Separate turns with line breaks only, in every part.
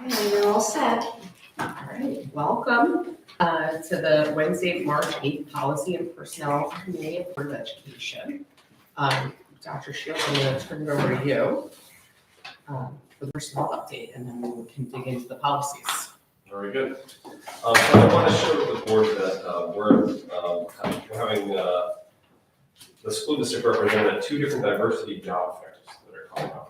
And you're all set.
All right, welcome to the Wednesday, March 8th Policy and Personnel Committee of Board of Education. Dr. Shields, I'm going to turn it over to you for the personnel update, and then we can dig into the policies.
Very good. So I want to share with the board that we're having the school district represented at 2 different diversity job fairs that are coming up.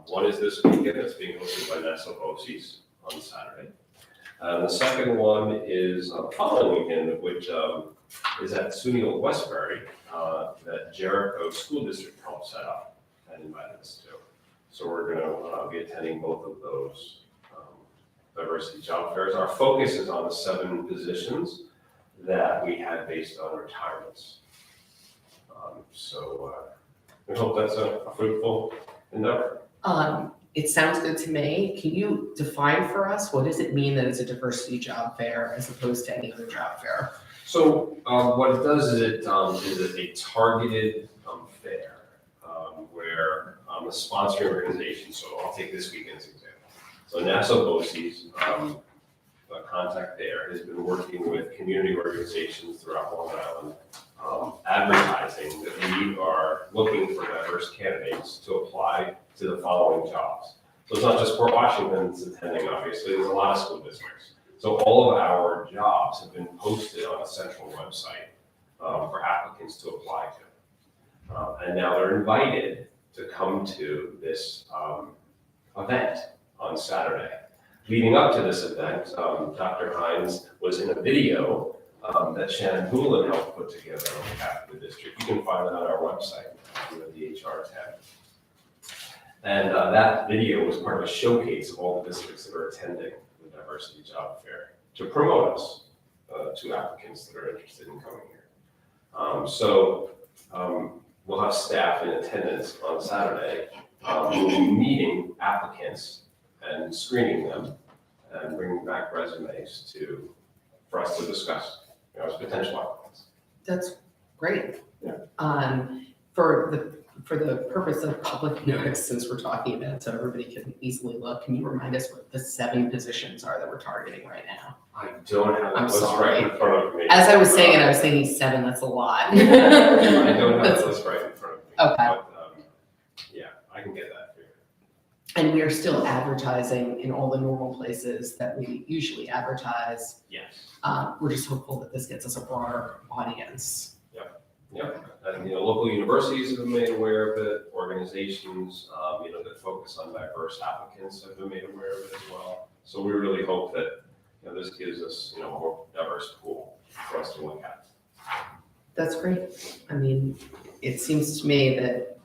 One is this weekend, it's being hosted by Nassau BOCES on Saturday. The second one is the following weekend, which is at SUNY Old Westbury, that Jericho School District helped set up and invited us to. So we're going to be attending both of those diversity job fairs. Our focus is on the 7 positions that we had based on retirements. We hope that's a fruitful endeavor.
It sounds good to me. Can you define for us, what does it mean that it's a diversity job fair as opposed to any other job fair?
So what it does is it is a targeted fair where a sponsoring organization, so I'll take this weekend's example. So Nassau BOCES, the contact there, has been working with community organizations throughout Long Island, advertising that we are looking for diverse candidates to apply to the following jobs. So it's not just Port Washington that's attending, obviously, there's a lot of school districts. So all of our jobs have been posted on a central website for applicants to apply to. And now they're invited to come to this event on Saturday. Leading up to this event, Dr. Hines was in a video that Shannon Houlihan helped put together on behalf of the district. You can find it on our website, under the HR tab. And that video was part of a showcase of all the districts that are attending the Diversity Job Fair to promote us to applicants that are interested in coming here. We'll have staff in attendance on Saturday. We'll be meeting applicants and screening them and bringing back resumes for us to discuss, as potential applicants.
That's great.
Yeah.
For the purpose of public notice, since we're talking about it, so everybody can easily look, can you remind us what the 7 positions are that we're targeting right now?
I don't have
I'm
the list
sorry.
right in front of me.
As I was saying it, I was thinking 7, that's a lot.
I don't have the list right in front of me.
Okay.
But, yeah, I can get that for you.
And we are still advertising in all the normal places that we usually advertise.
Yes.
We're just hopeful that this gets us a broader audience.
Yep. And, local universities have been made aware of it, organizations, that focus on diverse applicants have been made aware of it as well. So we really hope that, this gives us, a more diverse pool for us to look at.
That's great. I mean, it seems to me that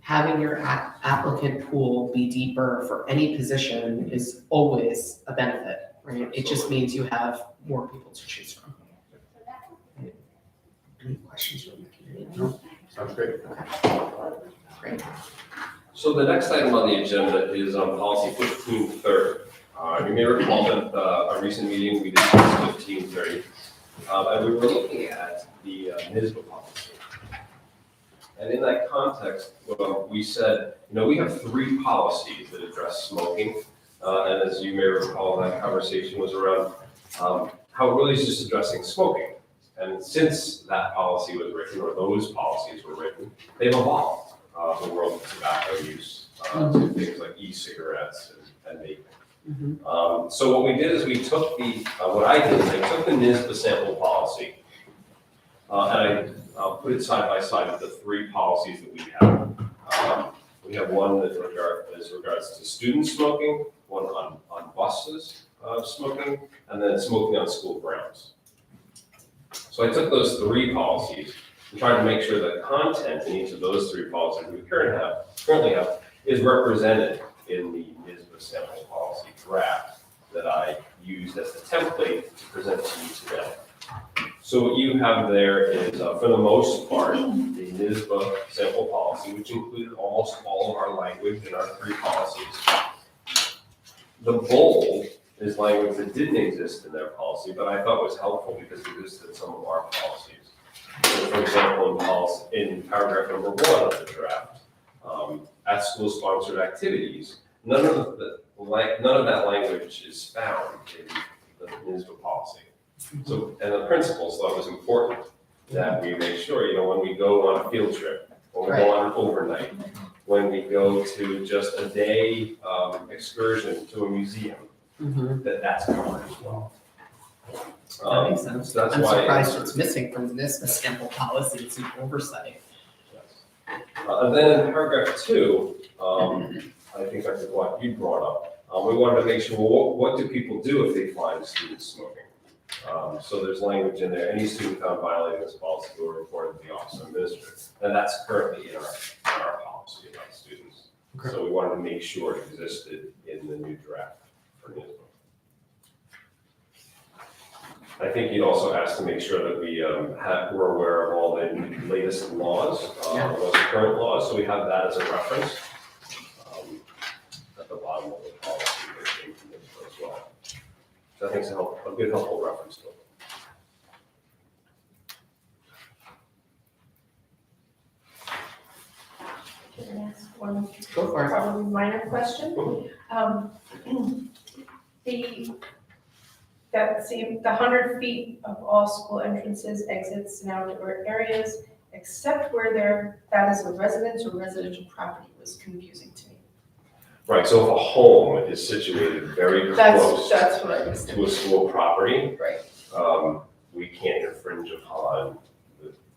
having your applicant pool be deeper for any position is always a benefit, right? It just means you have more people to choose from. Any questions from the community? No?
Sounds great.
Okay. Great.
So the next item on the agenda is on policy 1530. You may recall that our recent meeting, we discussed 1530, and we were looking at the NYSSBA policy. And in that context, we said, we have 3 policies that address smoking. And as you may recall, that conversation was around how it really is just addressing smoking. And since that policy was written, or those policies were written, they've evolved the world of tobacco use to things like e-cigarettes and vaping.
Mm-hmm.
So what we did is we took what I did is I took the NYSSBA sample policy and I put it side by side with the 3 policies that we have. We have one that regards to student smoking, one on buses smoking, and then smoking on school grounds. So I took those 3 policies and tried to make sure that content in each of those 3 policies we currently have is represented in the NYSSBA sample policy draft that I used as the template to present to you today. So what you have there is, for the most part, the NYSSBA sample policy, which included almost all of our language in our 3 policies. The bold is language that didn't exist in their policy, but I thought was helpful because it existed in some of our policies. So for example, in paragraph number 1 of the draft, at school-sponsored activities, none of that language is found in the municipal policy. So, and the principals thought it was important that we make sure, when we go on a field trip, when we go on an overnight, when we go to just a day excursion to a museum, that's covered as well.
That makes sense.
So that's
I'm
why
surprised it's missing from this sample policy, it's an oversight.
And then in paragraph 2, I think that's what you brought up. We wanted to make sure, well, what do people do if they find students smoking? So there's language in there, any student found violating this policy will report to the office of administrator. And that's currently in our policy about students.
Okay.
So we wanted to make sure it existed in the new draft for NISBA. I think you'd also asked to make sure that we're aware of all the latest laws, most current laws, so we have that as a reference at the bottom of the policy that came from NISBA as well. So I think it's a good helpful reference to it.
Can I ask one
Go for it.
probably minor question? The 100 feet of all school entrances, exits, and outdoor areas, except where that is a residence or residential property, was confusing to me.
Right, so if a home is situated very close
That's what I was
to
thinking.
a school property,
Right.
we can't infringe upon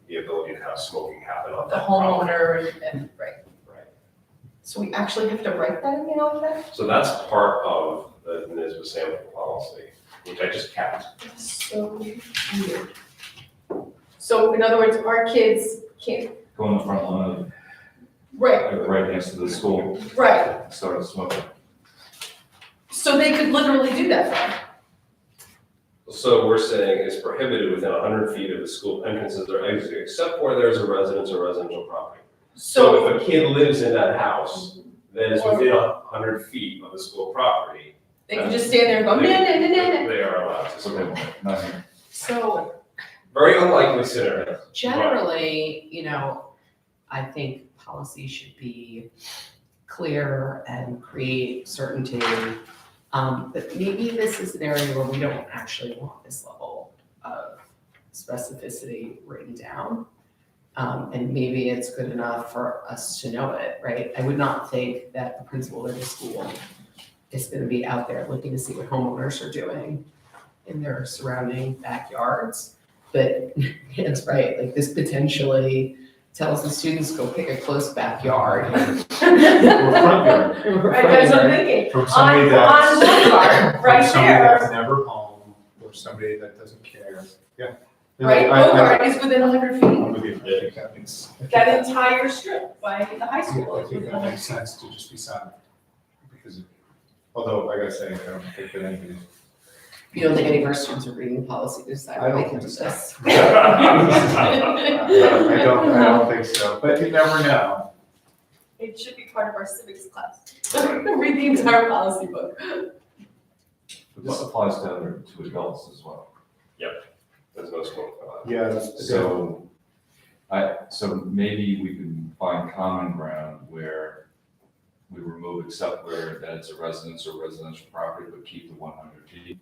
the ability to have smoking happen on
The
that property.
homeowner and, right.
Right.
So we actually have to write that in the alphabet?
So that's part of the NISBA sample policy, which I just kept.
So weird. So in other words, our kids can't,
Go in the front lawn,
right,
right next to the school,
right.
start smoking.
So they could literally do that then?
So we're saying it's prohibited within 100 feet of the school entrances or exits, except where there's a residence or residential property. So if a kid lives in that house, that is within 100 feet of the school property,
they can just stand there and go, no, no, no, no, no.
they are allowed to smoke.
Okay, not here.
So
Very unlikely scenario.
generally, I think policy should be clear and create certainty. But maybe this is an area where we don't actually want this level of specificity written down. And maybe it's good enough for us to know it, right? I would not think that the principal of the school is gonna be out there looking to see what homeowners are doing in their surrounding backyards. But it's right, like this potentially tells the students, go pick a close backyard.
Or front yard.
Right, that's what I'm thinking.
From somebody
On
that's,
Boulevard, right
from somebody
there,
that's never home, or somebody that doesn't care. Yeah. No,
right,
I-
Boulevard is within 100 feet.
I'm with you. I think that makes.
That entire strip by the high school.
I think that makes sense to just be silent. Because, although I gotta say, I don't think that anybody.
You don't think any of our students are reading the policy to decide
I
what they
don't
can do
think
this?
I don't think so, but you never know.
It should be part of our civics class. Read the entire policy book.
But this applies to adults as well.
There's no smoking allowed.
Yeah.
So, so maybe we can find common ground where we remove except where that it's a residence or residential property, but keep the 100 feet.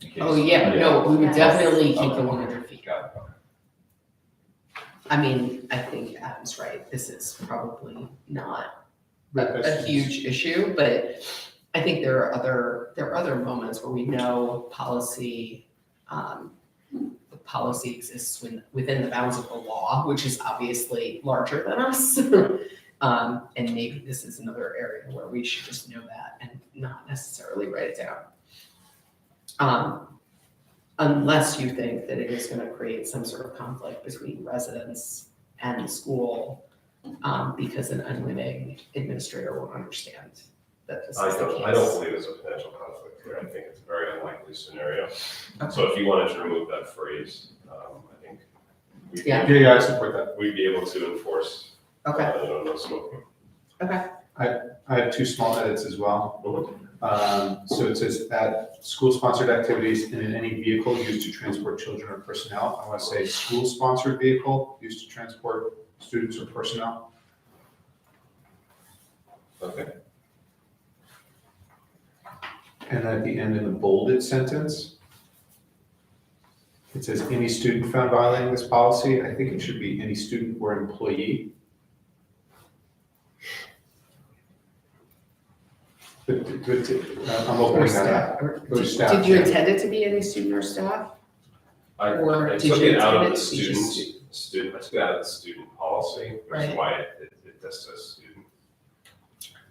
in case-
Oh, yeah, no, we would
Yes.
definitely keep the
Okay.
100 feet.
Got it, okay.
I mean, I think Adam's right, this is probably not
But
a
that's-
huge issue, but I think there are other moments where we know policy, the policy exists within the bounds of the law, which is obviously larger than us. And maybe this is another area where we should just know that and not necessarily write it down. Unless you think that it is gonna create some sort of conflict between residents and the school, because an unwitting administrator will understand that this is the case.
I don't believe there's a potential conflict here. I think it's a very unlikely scenario. So if you wanted to remove that phrase, I think
Yeah.
Yeah, I support that.
we'd be able to enforce
Okay,
no smoking.
I have two small edits as well. So it says that school-sponsored activities and in any vehicle used to transport children or personnel. I want to say school-sponsored vehicle used to transport students or personnel.
Okay.
And then at the end in the bolded sentence, it says any student found violating this policy. I think it should be any student or employee. But I'm
Or
opening that
staff.
up.
Or-
Or staff,
Did you
yeah.
intend it to be any student or staff? Or
I
did
took
you
it out of
intend
the
it to be just
student, I took it out of the student policy, which
Right.
is why it does says student.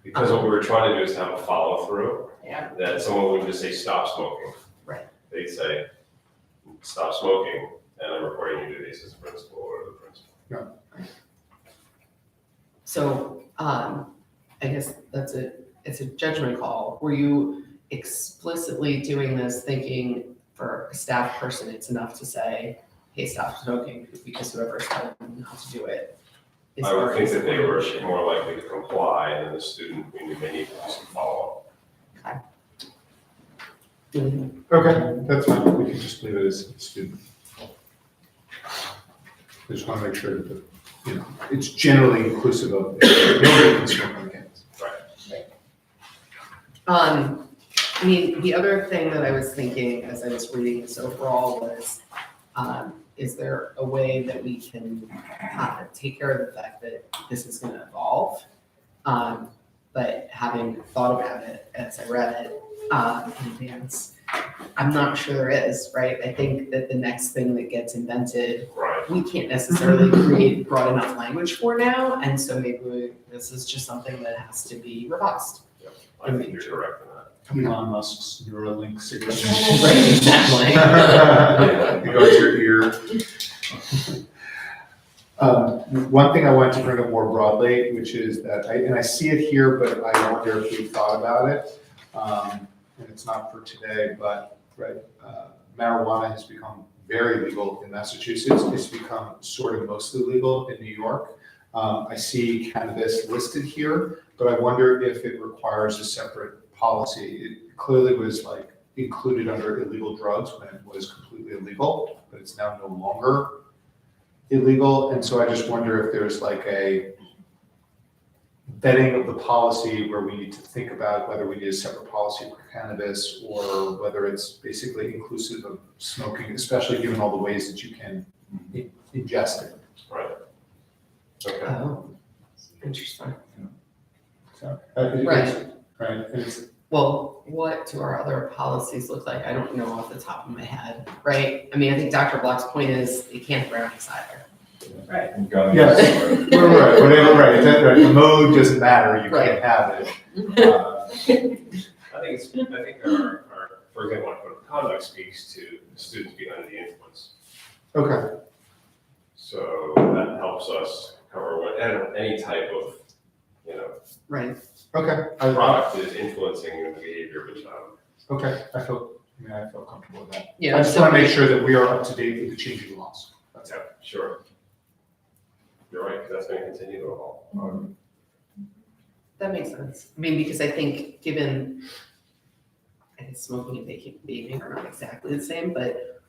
Because what we were trying to do is have a follow through,
Yeah.
that someone would just say, stop smoking.
Right.
They'd say, stop smoking, and I'm reporting you to this as a principal or the principal.
So, I guess it's a judgment call. Were you explicitly doing this thinking for a staff person, it's enough to say, hey, stop smoking, because whoever's telling them not to do it is
I would
already
think that they were
supporting
more likely to comply, and then the student, we may need to do some follow up.
it. Mhm.
Okay, that's fine. We can just leave it as student. I just want to make sure that, it's generally inclusive of, nobody can smoke on the campus.
I mean, the other thing that I was thinking as I was reading this overall was, is there a way that we can take care of the fact that this is gonna evolve? But having thought about it as I read it in advance, I'm not sure there is, right? I think that the next thing that gets invented,
Right.
we can't necessarily create broad enough language for now, and so maybe this is just something that has to be revised.
I think you're correct in that.
Elon Musk's Neuralink suggestion.
Right, exactly.
It goes to your ear. One thing I wanted to bring up more broadly, which is that, I see it here, but I wonder if we've thought about it. And it's not for today, but, right, marijuana has become very legal in Massachusetts. It's become sort of mostly legal in New York. I see cannabis listed here, but I wonder if it requires a separate policy. It clearly was like included under illegal drugs when it was completely illegal, but it's now no longer illegal. And so I just wonder if there's like a vetting of the policy where we need to think about whether we need a separate policy for cannabis or whether it's basically inclusive of smoking, especially given all the ways that you can ingest it.
Right. Okay.
Oh, interesting.
So,
Right.
Right, and it's,
Well, what do our other policies look like? I don't know off the top of my head, right? I mean, I think Dr. Block's point is you can't throw these either.
And gummies
Yes.
are-
right, whatever, right, right, the mode doesn't matter, you can't have it.
I think our, for example, our code of conduct speaks to students being under the influence.
Okay,
So that helps us cover any type of,
Right.
okay,
product that is influencing the behavior of a child.
okay, I feel comfortable with that. I
Yeah,
just want to make sure that we are up to date with the changing laws. That's it.
Yeah, sure. You're right, because that's going to continue to evolve.
that makes sense. I mean, because I think given, I guess smoking and vaping are not exactly the same, but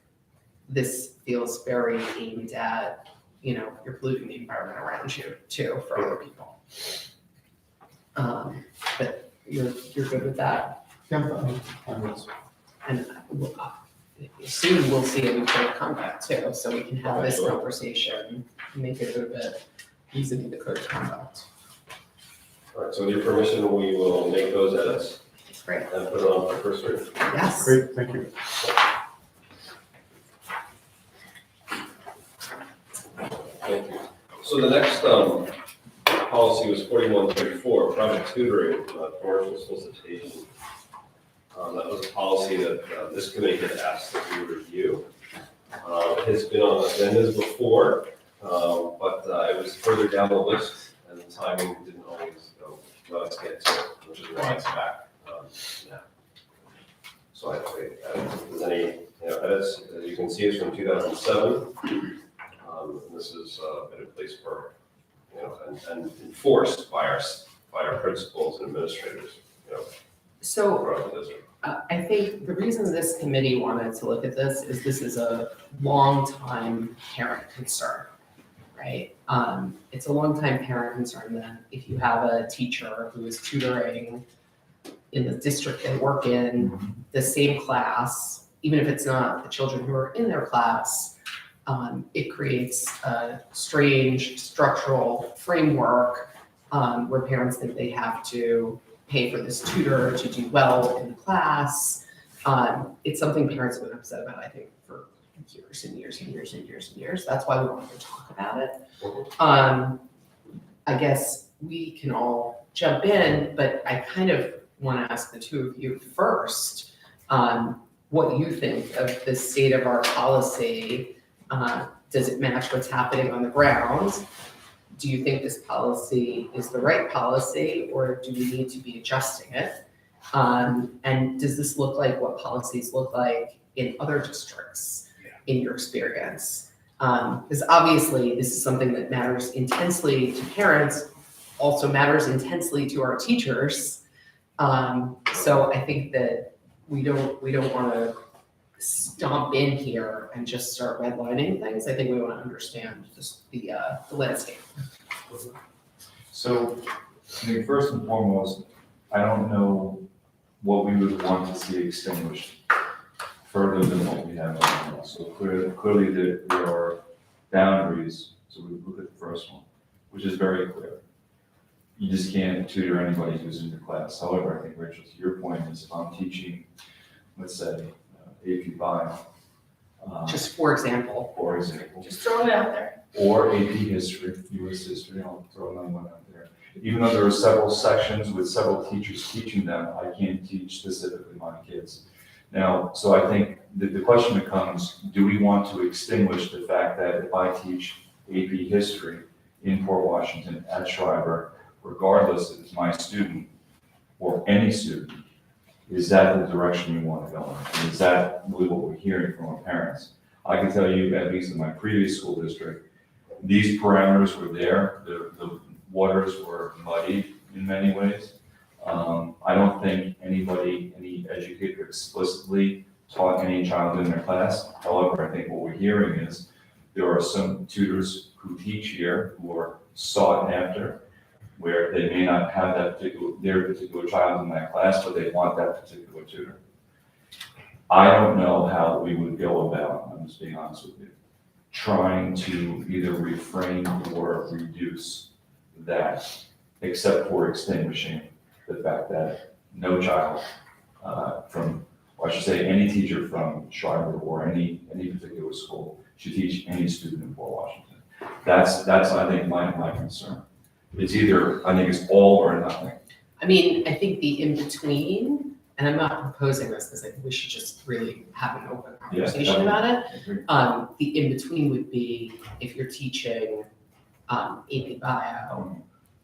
this feels very aimed at, you're polluting the environment around you too for other people. But you're good with that?
Yeah, I'm with-
And soon we'll see a new code of conduct too, so we can have this
Sure.
conversation, make it a little bit easy to the code of conduct.
All right, so with your permission, we will make those edits
That's great.
and put it on for first reading.
Yes.
Great, thank you.
Thank you. So the next policy was 4134, private tutoring, commercial solicitation. That was a policy that this committee had asked that we review. It has been on agendas before, but it was further down the list, and the timing didn't always let us get to it, which is why it's back now. So I think, if there's any edits, as you can see, it's from 2007. And this has been in place for, and enforced by our principals and administrators,
So
throughout the district.
I think the reason this committee wanted to look at this is this is a long-time parent concern, right? It's a long-time parent concern that if you have a teacher who is tutoring in the district they work in, the same class, even if it's not the children who are in their class, it creates a strange structural framework where parents think they have to pay for this tutor to do well in the class. It's something parents have been upset about, I think, for years and years and years and years and years. That's why we wanted to talk about it. I guess we can all jump in, but I kind of want to ask the two of you first, what you think of the state of our policy. Does it match what's happening on the ground? Do you think this policy is the right policy, or do we need to be adjusting it? And does this look like what policies look like in other districts in your experience? Because obviously this is something that matters intensely to parents, also matters intensely to our teachers. So I think that we don't want to stomp in here and just start redlining things. I think we want to understand the landscape.
So, I mean, first and foremost, I don't know what we would want to see extinguished further than what we have right now. So clearly there are boundaries. So we look at the first one, which is very clear. You just can't tutor anybody who's in your class. However, I think, Rachel, to your point is if I'm teaching, let's say, AP Bio.
Just for example.
Just throwing it out there.
Or AP History, US History, I'll throw another one out there. Even though there are several sections with several teachers teaching them, I can't teach specifically my kids. Now, so I think the question becomes, do we want to extinguish the fact that if I teach AP History in Port Washington at Schreiber, regardless if it's my student or any student, is that the direction we want to go in? And is that really what we're hearing from our parents? I can tell you, at least in my previous school district, these parameters were there. The waters were muddy in many ways. I don't think any educator explicitly taught any child in their class. However, I think what we're hearing is there are some tutors who teach here who are sought after, where they may not have their particular child in that class, but they want that particular tutor. I don't know how we would go about, I'm just being honest with you, trying to either refrain or reduce that, except for extinguishing the fact that no child or I should say any teacher from Schreiber or any particular school should teach any student in Port Washington. That's I think my concern. It's either, I think it's all or nothing.
I mean, I think the in-between, and I'm not proposing this because I think we should just really have an open conversation about it. The in-between would be if you're teaching AP Bio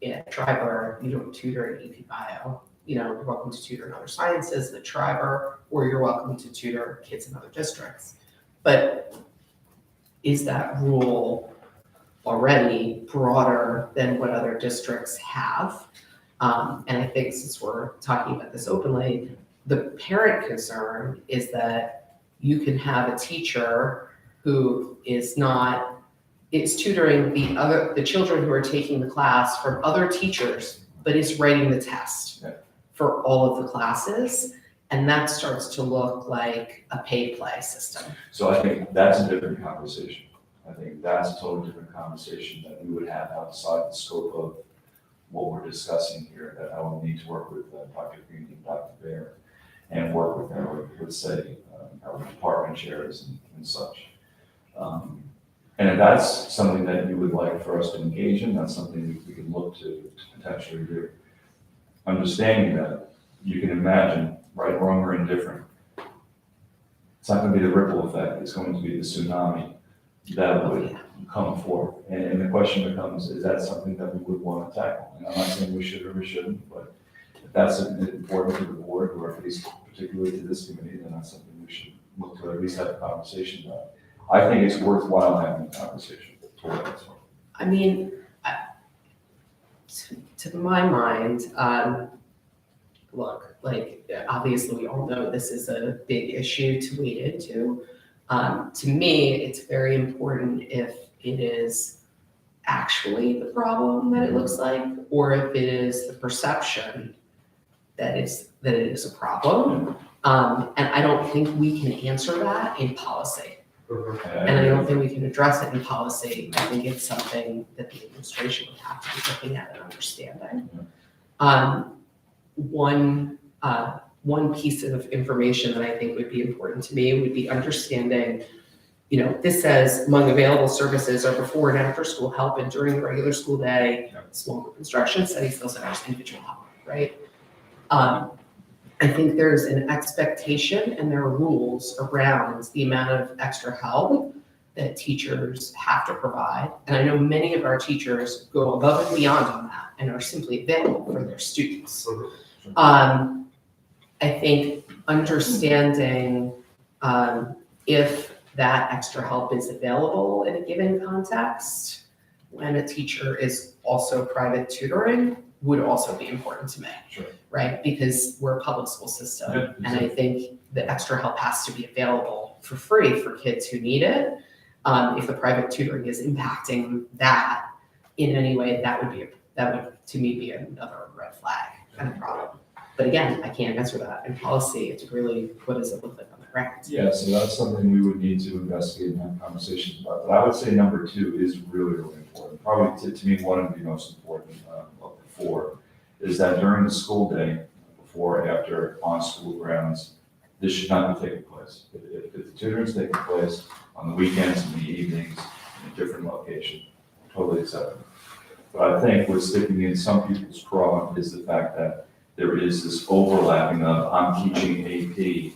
at Schreiber, you don't tutor in AP Bio. You know, you're welcome to tutor in other sciences at Schreiber, or you're welcome to tutor kids in other districts. But is that rule already broader than what other districts have? And I think since we're talking about this openly, the parent concern is that you can have a teacher who is tutoring the children who are taking the class from other teachers, but is writing the test for all of the classes. And that starts to look like a pay-play system.
So I think that's a different conversation. I think that's a totally different conversation that we would have outside the scope of what we're discussing here, that I will need to work with Dr. Green and Dr. Bear and work with them, let's say, our department chairs and such. And if that's something that you would like for us to engage in, that's something we can look to potentially do. Understanding that, you can imagine, right, wrong, or indifferent, it's not going to be the ripple effect, it's going to be the tsunami that would come forth. And the question becomes, is that something that we would want to tackle? And I'm not saying we should or we shouldn't, but if that's important to the board, or at least particularly to this committee, then that's something we should look to at least have a conversation about. I think it's worthwhile having a conversation.
I mean, to my mind, look, like, obviously we all know this is a big issue to wade into. To me, it's very important if it is actually the problem that it looks like, or if it is the perception that it is a problem. And I don't think we can answer that in policy. And I don't think we can address it in policy. I think it's something that the administration would have to be looking at and understanding. One piece of information that I think would be important to me would be understanding, this says among available services are before and after school help and during the regular school day, small group instruction, study skills centers, individual help, right? I think there's an expectation and there are rules around the amount of extra help that teachers have to provide. And I know many of our teachers go above and beyond on that and are simply available for their students. I think understanding if that extra help is available in a given context when a teacher is also private tutoring would also be important to me.
Sure.
Right? Because we're a public school system.
Yeah,
And I think the extra help has to be available for free for kids who need it. If the private tutoring is impacting that in any way, that would to me be another red flag and a problem. But again, I can't answer that in policy. It's really, what does it look like on the ground?
Yeah, so that's something we would need to investigate and have conversations about. But I would say number 2 is really, really important. Probably to me, one of the most important of the 4 is that during the school day, before or after on school grounds, this should not be taking place. If the tutoring is taking place on the weekends and the evenings in a different location, totally acceptable. But I think what's sticking in some people's craw is the fact that there is this overlapping of I'm teaching AP,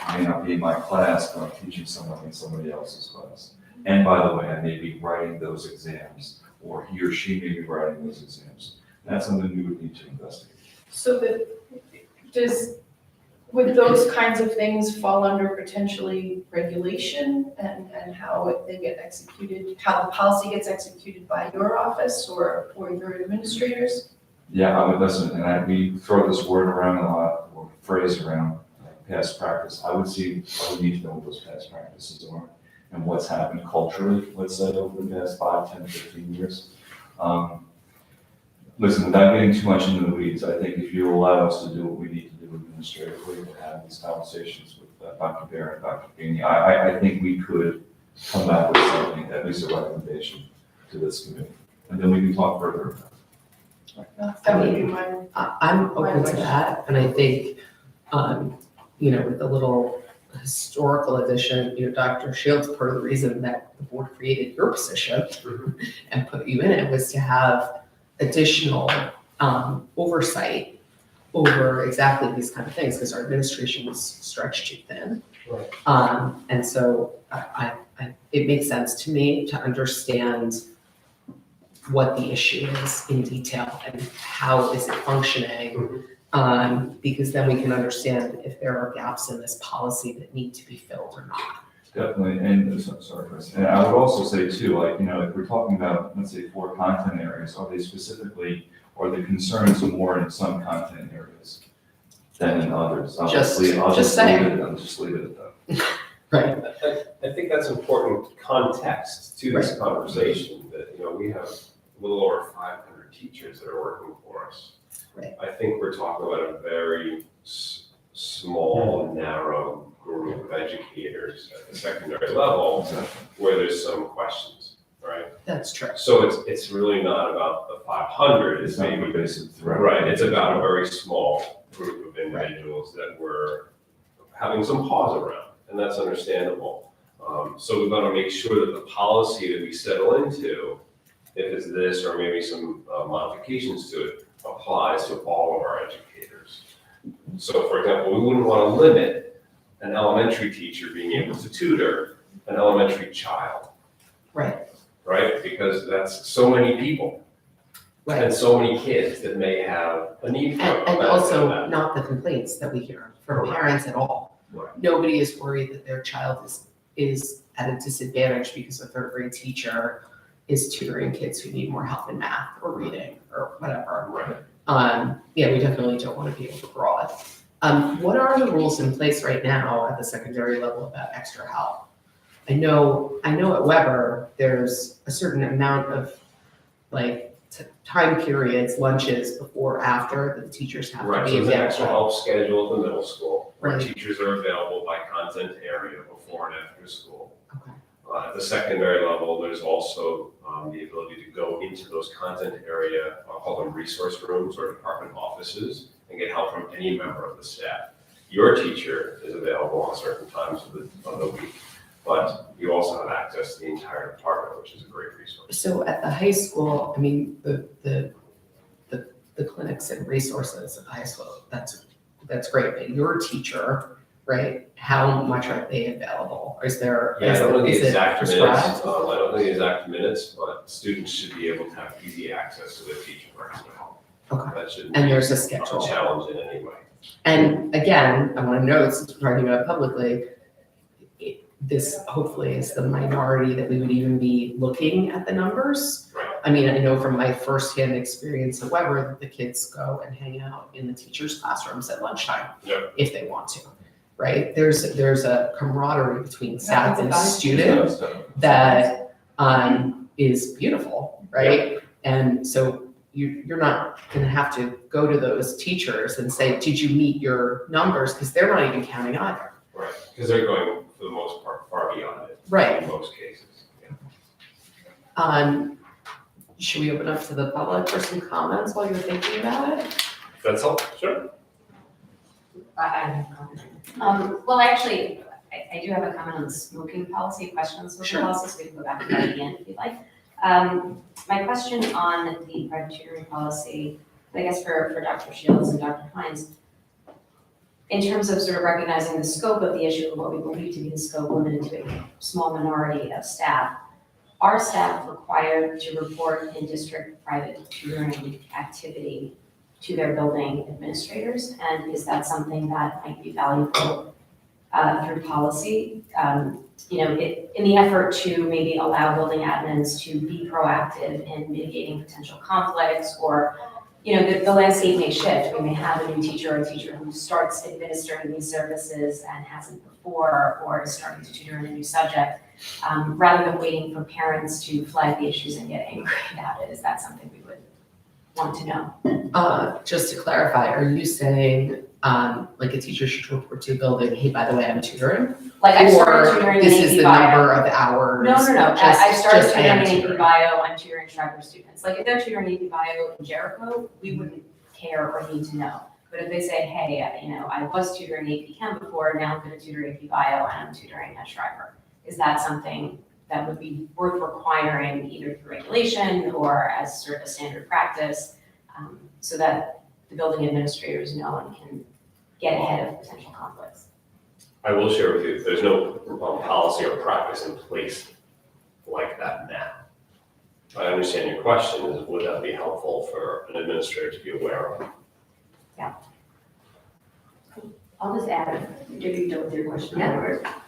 I may not be in my class, but I'm teaching someone in somebody else's class. And by the way, I may be writing those exams, or he or she may be writing those exams. That's something we would need to investigate.
So would those kinds of things fall under potentially regulation and how they get executed, how the policy gets executed by your office or your administrators?
Yeah, I would listen, and we throw this word around a lot, or phrase around, past practice. I would need to know what those past practices are and what's happened culturally, let's say, over the past 5, 10, 15 years. Listen, without getting too much into the weeds, I think if you allow us to do what we need to do administratively, to have these conversations with Dr. Bear and Dr. Ganey, I think we could come back with something, at least a recommendation to this committee. And then we can talk further about it.
That would be mine.
I'm open to that, and I think, with a little historical addition, Dr. Shields, part of the reason that the board created your position and put you in it was to have additional oversight over exactly these kind of things, because our administration was stretched too thin.
Right.
And so it makes sense to me to understand what the issue is in detail and how is it functioning, because then we can understand if there are gaps in this policy that need to be filled or not.
Definitely, and sorry, Chris. And I would also say too, if we're talking about, let's say, 4 content areas, are the concerns more in some content areas than in others? I'll just leave it at that.
Right.
I think that's important context to this conversation, that, we have a little over 500 teachers that are working for us.
Right.
I think we're talking about a very small, narrow group of educators at the secondary level where there's some questions, right?
That's true.
So it's really not about the 500, it's maybe,
pervasive
right, it's about a very small group of individuals that we're having some pause around, and that's understandable. So we've got to make sure that the policy that we settle into, if it's this or maybe some modifications to it, applies to all of our educators. So for example, we wouldn't want to limit an elementary teacher being able to tutor an elementary child.
Right.
Right? Because that's so many people
Right.
and so many kids that may have a need for
And
that.
also not the complaints that we hear from
Correct.
parents at all.
Right.
Nobody is worried that their child is at a disadvantage because a third grade teacher is tutoring kids who need more help in math or reading or whatever.
Right.
Yeah, we definitely don't want to be overbroad. What are the rules in place right now at the secondary level about extra help? I know at Weber, there's a certain amount of time periods, lunches, before, after, that the teachers have to
Right,
be
so there's an extra
available.
help schedule at the middle school, where
Right.
teachers are available by content area before and after school.
Okay.
At the secondary level, there's also the ability to go into those content area, I'll call them resource rooms or department offices, and get help from any member of the staff. Your teacher is available on certain times of the week, but you also have access to the entire department, which is a great resource.
So at the high school, I mean, the clinics and resources at the high school, that's great, but your teacher, right, how much are they available? Is there,
Yeah, I don't know the
is it
exact minutes,
prescribed?
I don't know the exact minutes, but students should be able to have easy access to their teaching personnel.
Okay.
That shouldn't
And
be
there's a
a
schedule.
challenge in any way.
And again, I want to note, since we're talking about it publicly, this hopefully is the minority that we would even be looking at the numbers.
Right.
I mean, I know from my firsthand experience at Weber that the kids go and hang out in the teachers' classrooms at lunchtime
Yep.
if they want to, right? There's a camaraderie between staff and
Happens at
students
So,
that is beautiful, right? And so you're not gonna have to go to those teachers and say, did you meet your numbers? Because they're not even counting either.
Right, because they're going, for the most part, far beyond it.
Right.
In most cases. Yeah.
Should we open up to the public for some comments while you're thinking about it?
That's all, sure.
I have a comment. Well, actually, I do have a comment on the smoking policy, a question on the smoking
Sure.
policy, so we can go back to that again if you'd like. My question on the private tutoring policy, I guess for Dr. Shields and Dr. Hines, in terms of sort of recognizing the scope of the issue, what we believe to be the scope limited to a small minority of staff, are staff required to report in district private tutoring activity to their building administrators? And is that something that might be valuable through policy? In the effort to maybe allow building admins to be proactive in mitigating potential conflicts, or, the landscape may shift. We may have a new teacher or a teacher who starts administering these services and hasn't before, or is starting to tutor in a new subject. Rather than waiting for parents to flag the issues and get angry about it, is that something we would want to know?
Just to clarify, are you saying, like a teacher should report to a building, hey, by the way, I'm tutoring?
Like I started
Or
tutoring in
this is the
AP bio.
number of hours?
No. I started
just I am
tutoring in AP
tutoring.
bio, I'm tutoring Stryker students. Like if they're tutoring AP bio in Jericho, we wouldn't care or need to know. But if they say, hey, I was tutoring AP Chem before, now I'm gonna tutor AP bio and I'm tutoring at Stryker. Is that something that would be worth requiring either through regulation or as sort of a standard practice, so that the building administrators know and can get ahead of potential conflicts?
I will share with you, there's no policy or practice in place like that now. I understand your question is, would that be helpful for an administrator to be aware of?
I'll just add, if you don't with your question,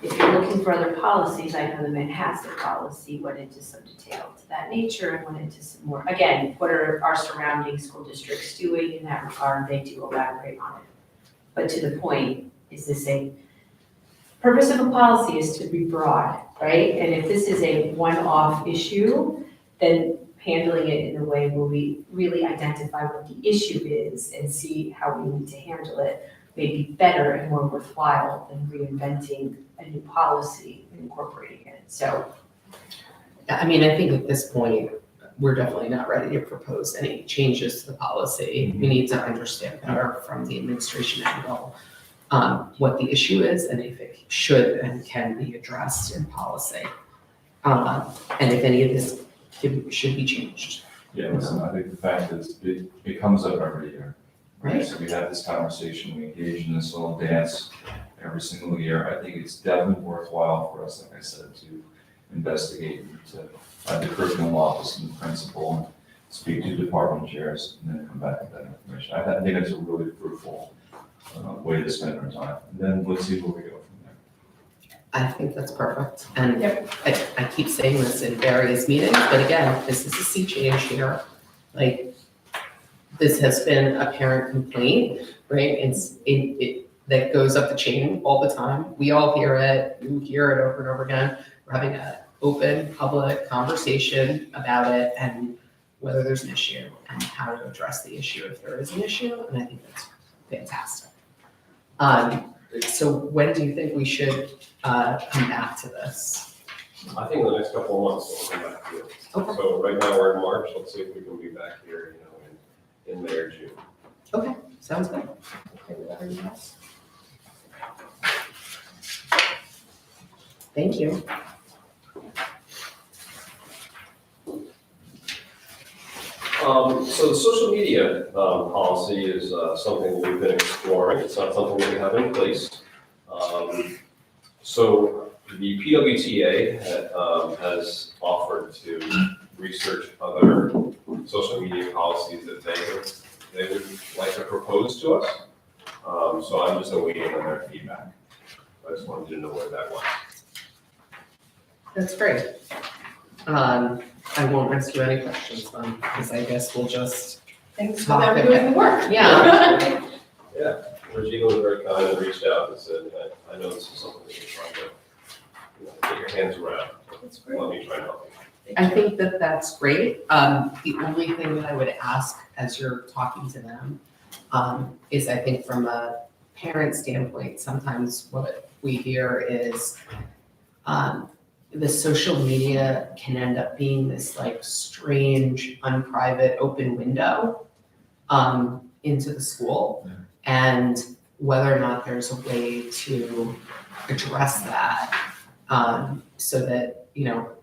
if you're looking for other policies, I know the Manhasset policy went into some detail to that nature and went into some more, again, what are our surrounding school districts doing in that regard, they do elaborate on it. But to the point, is this purpose of a policy is to be broad, right? And if this is a one-off issue, then handling it in a way where we really identify what the issue is and see how we need to handle it may be better and more worthwhile than reinventing a new policy and incorporating it. So
I mean, I think at this point, we're definitely not ready to propose any changes to the policy. We need to understand better from the administration angle what the issue is and if it should and can be addressed in policy. And if any of this should be changed,
yeah, listen, I think the fact is, it comes up every year.
right?
So we have this conversation, we engage in this little dance every single year. I think it's definitely worthwhile for us, like I said, to investigate, to have the curriculum office and the principal, and speak to department chairs, and then come back with that information. I think it's a really fruitful way to spend our time. And then let's see where we go from there.
I think that's perfect. And I keep saying this in various meetings, but again, this is a sea change here. Like, this has been a parent complaint, right? It that goes up the chain all the time. We all hear it, you hear it over and over again. We're having an open, public conversation about it, and whether there's an issue and how to address the issue if there is an issue, and I think that's fantastic. So when do you think we should come back to this?
I think in the next couple of months we'll come back to it.
Okay.
So right now we're in March, let's see if we can be back here, in May or June.
Okay, sounds good. Okay with everyone else? Thank you.
So the social media policy is something we've been exploring. It's not something that we have in place. So the PWTA has offered to research other social media policies that they would like to propose to us. So I'm just awaiting on their feedback. I just wanted to know where that was.
That's great. I won't ask you any questions then, because I guess we'll just,
Thanks for them doing the work.
yeah.
Yeah, Regina was very kind and reached out and said, I know this is something that you're trying to, get your hands around.
That's great.
Let me try and help you.
I think that that's great. The only thing that I would ask as you're talking to them is I think from a parent standpoint, sometimes what we hear is the social media can end up being this like strange, unprivate, open window into the school.
Yeah.
And whether or not there's a way to address that so that,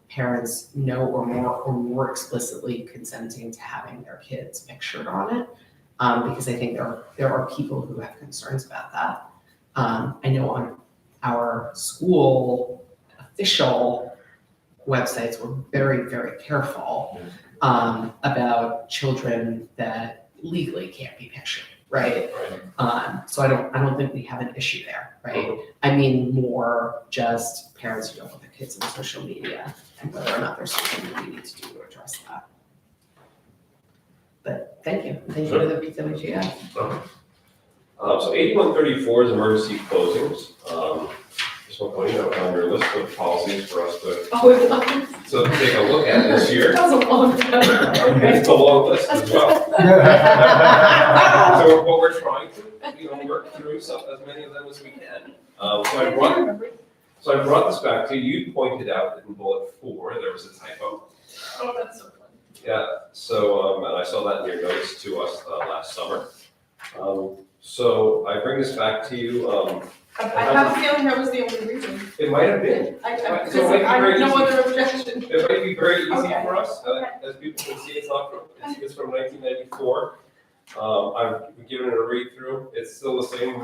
parents know or more explicitly consenting to having their kids pictured on it. Because I think there are people who have concerns about that. I know on our school official websites, we're very, very careful about children that legally can't be pictured, right? So I don't think we have an issue there, right? I mean more just parents who don't want their kids on social media and whether or not there's something that we need to do to address that. But thank you to the PWGA.
So 8134 is emergency closings. Just want to point out on your list of policies for us to take a look at this year.
That was a long time. Okay.
It's a long list as well. So what we're trying to, work through as many of them as we can. So I brought this back to you. You pointed out that in bullet 4 there was a typo.
Oh, that's so fun.
Yeah. So and I saw that in your notes to us last summer. So I bring this back to you.
I have a feeling that was the only reason.
It might have been.
I
very
no
easy.
other objection.
It might be very easy
Okay.
for us, as people can see, it's from 1994. I've given it a read through, it's still the same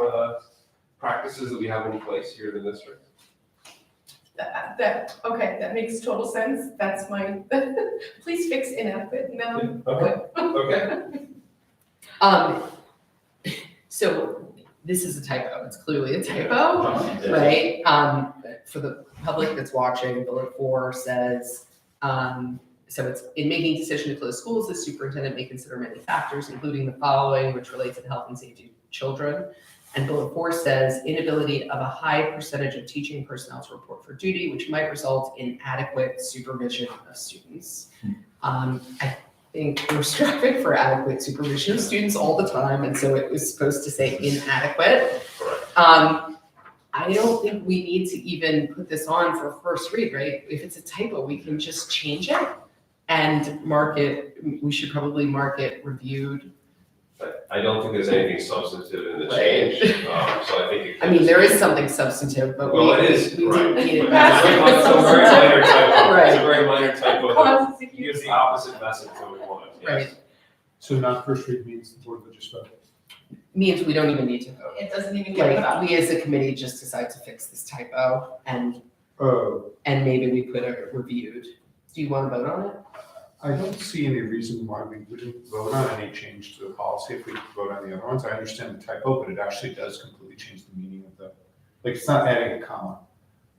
practices that we have in place here in the district.
Okay, that makes total sense. That's my, please fix inadequate. No,
Okay.
So this is a typo. It's clearly a typo, right? For the public that's watching, bullet 4 says, so it's in making decision to close schools, the superintendent may consider many factors, including the following, which relate to the health and safety of children. And bullet 4 says inability of a high percentage of teaching personnel to report for duty, which might result in adequate supervision of students. I think we're striving for adequate supervision of students all the time, and so it was supposed to say inadequate.
Correct.
I don't think we need to even put this on for first read, right? If it's a typo, we can just change it and mark it. We should probably mark it reviewed.
I don't think there's anything substantive in the change, so I think it
I mean, there is something substantive, but
Well, it is,
we
right.
need it.
That's-
It's a very minor typo,
Right.
it's a very minor typo that
Causes a
gives
huge-
the opposite message that we want, yes.
Right.
So not first read means the board would just vote.
Means we don't even need to vote.
It doesn't even get put
Like,
up.
we as a committee just decide to fix this typo and
Oh,
maybe we put a reviewed. Do you want to vote on it?
I don't see any reason why we wouldn't vote on any change to the policy if we could vote on the other ones. I understand the typo, but it actually does completely change the meaning of it's not adding a comma,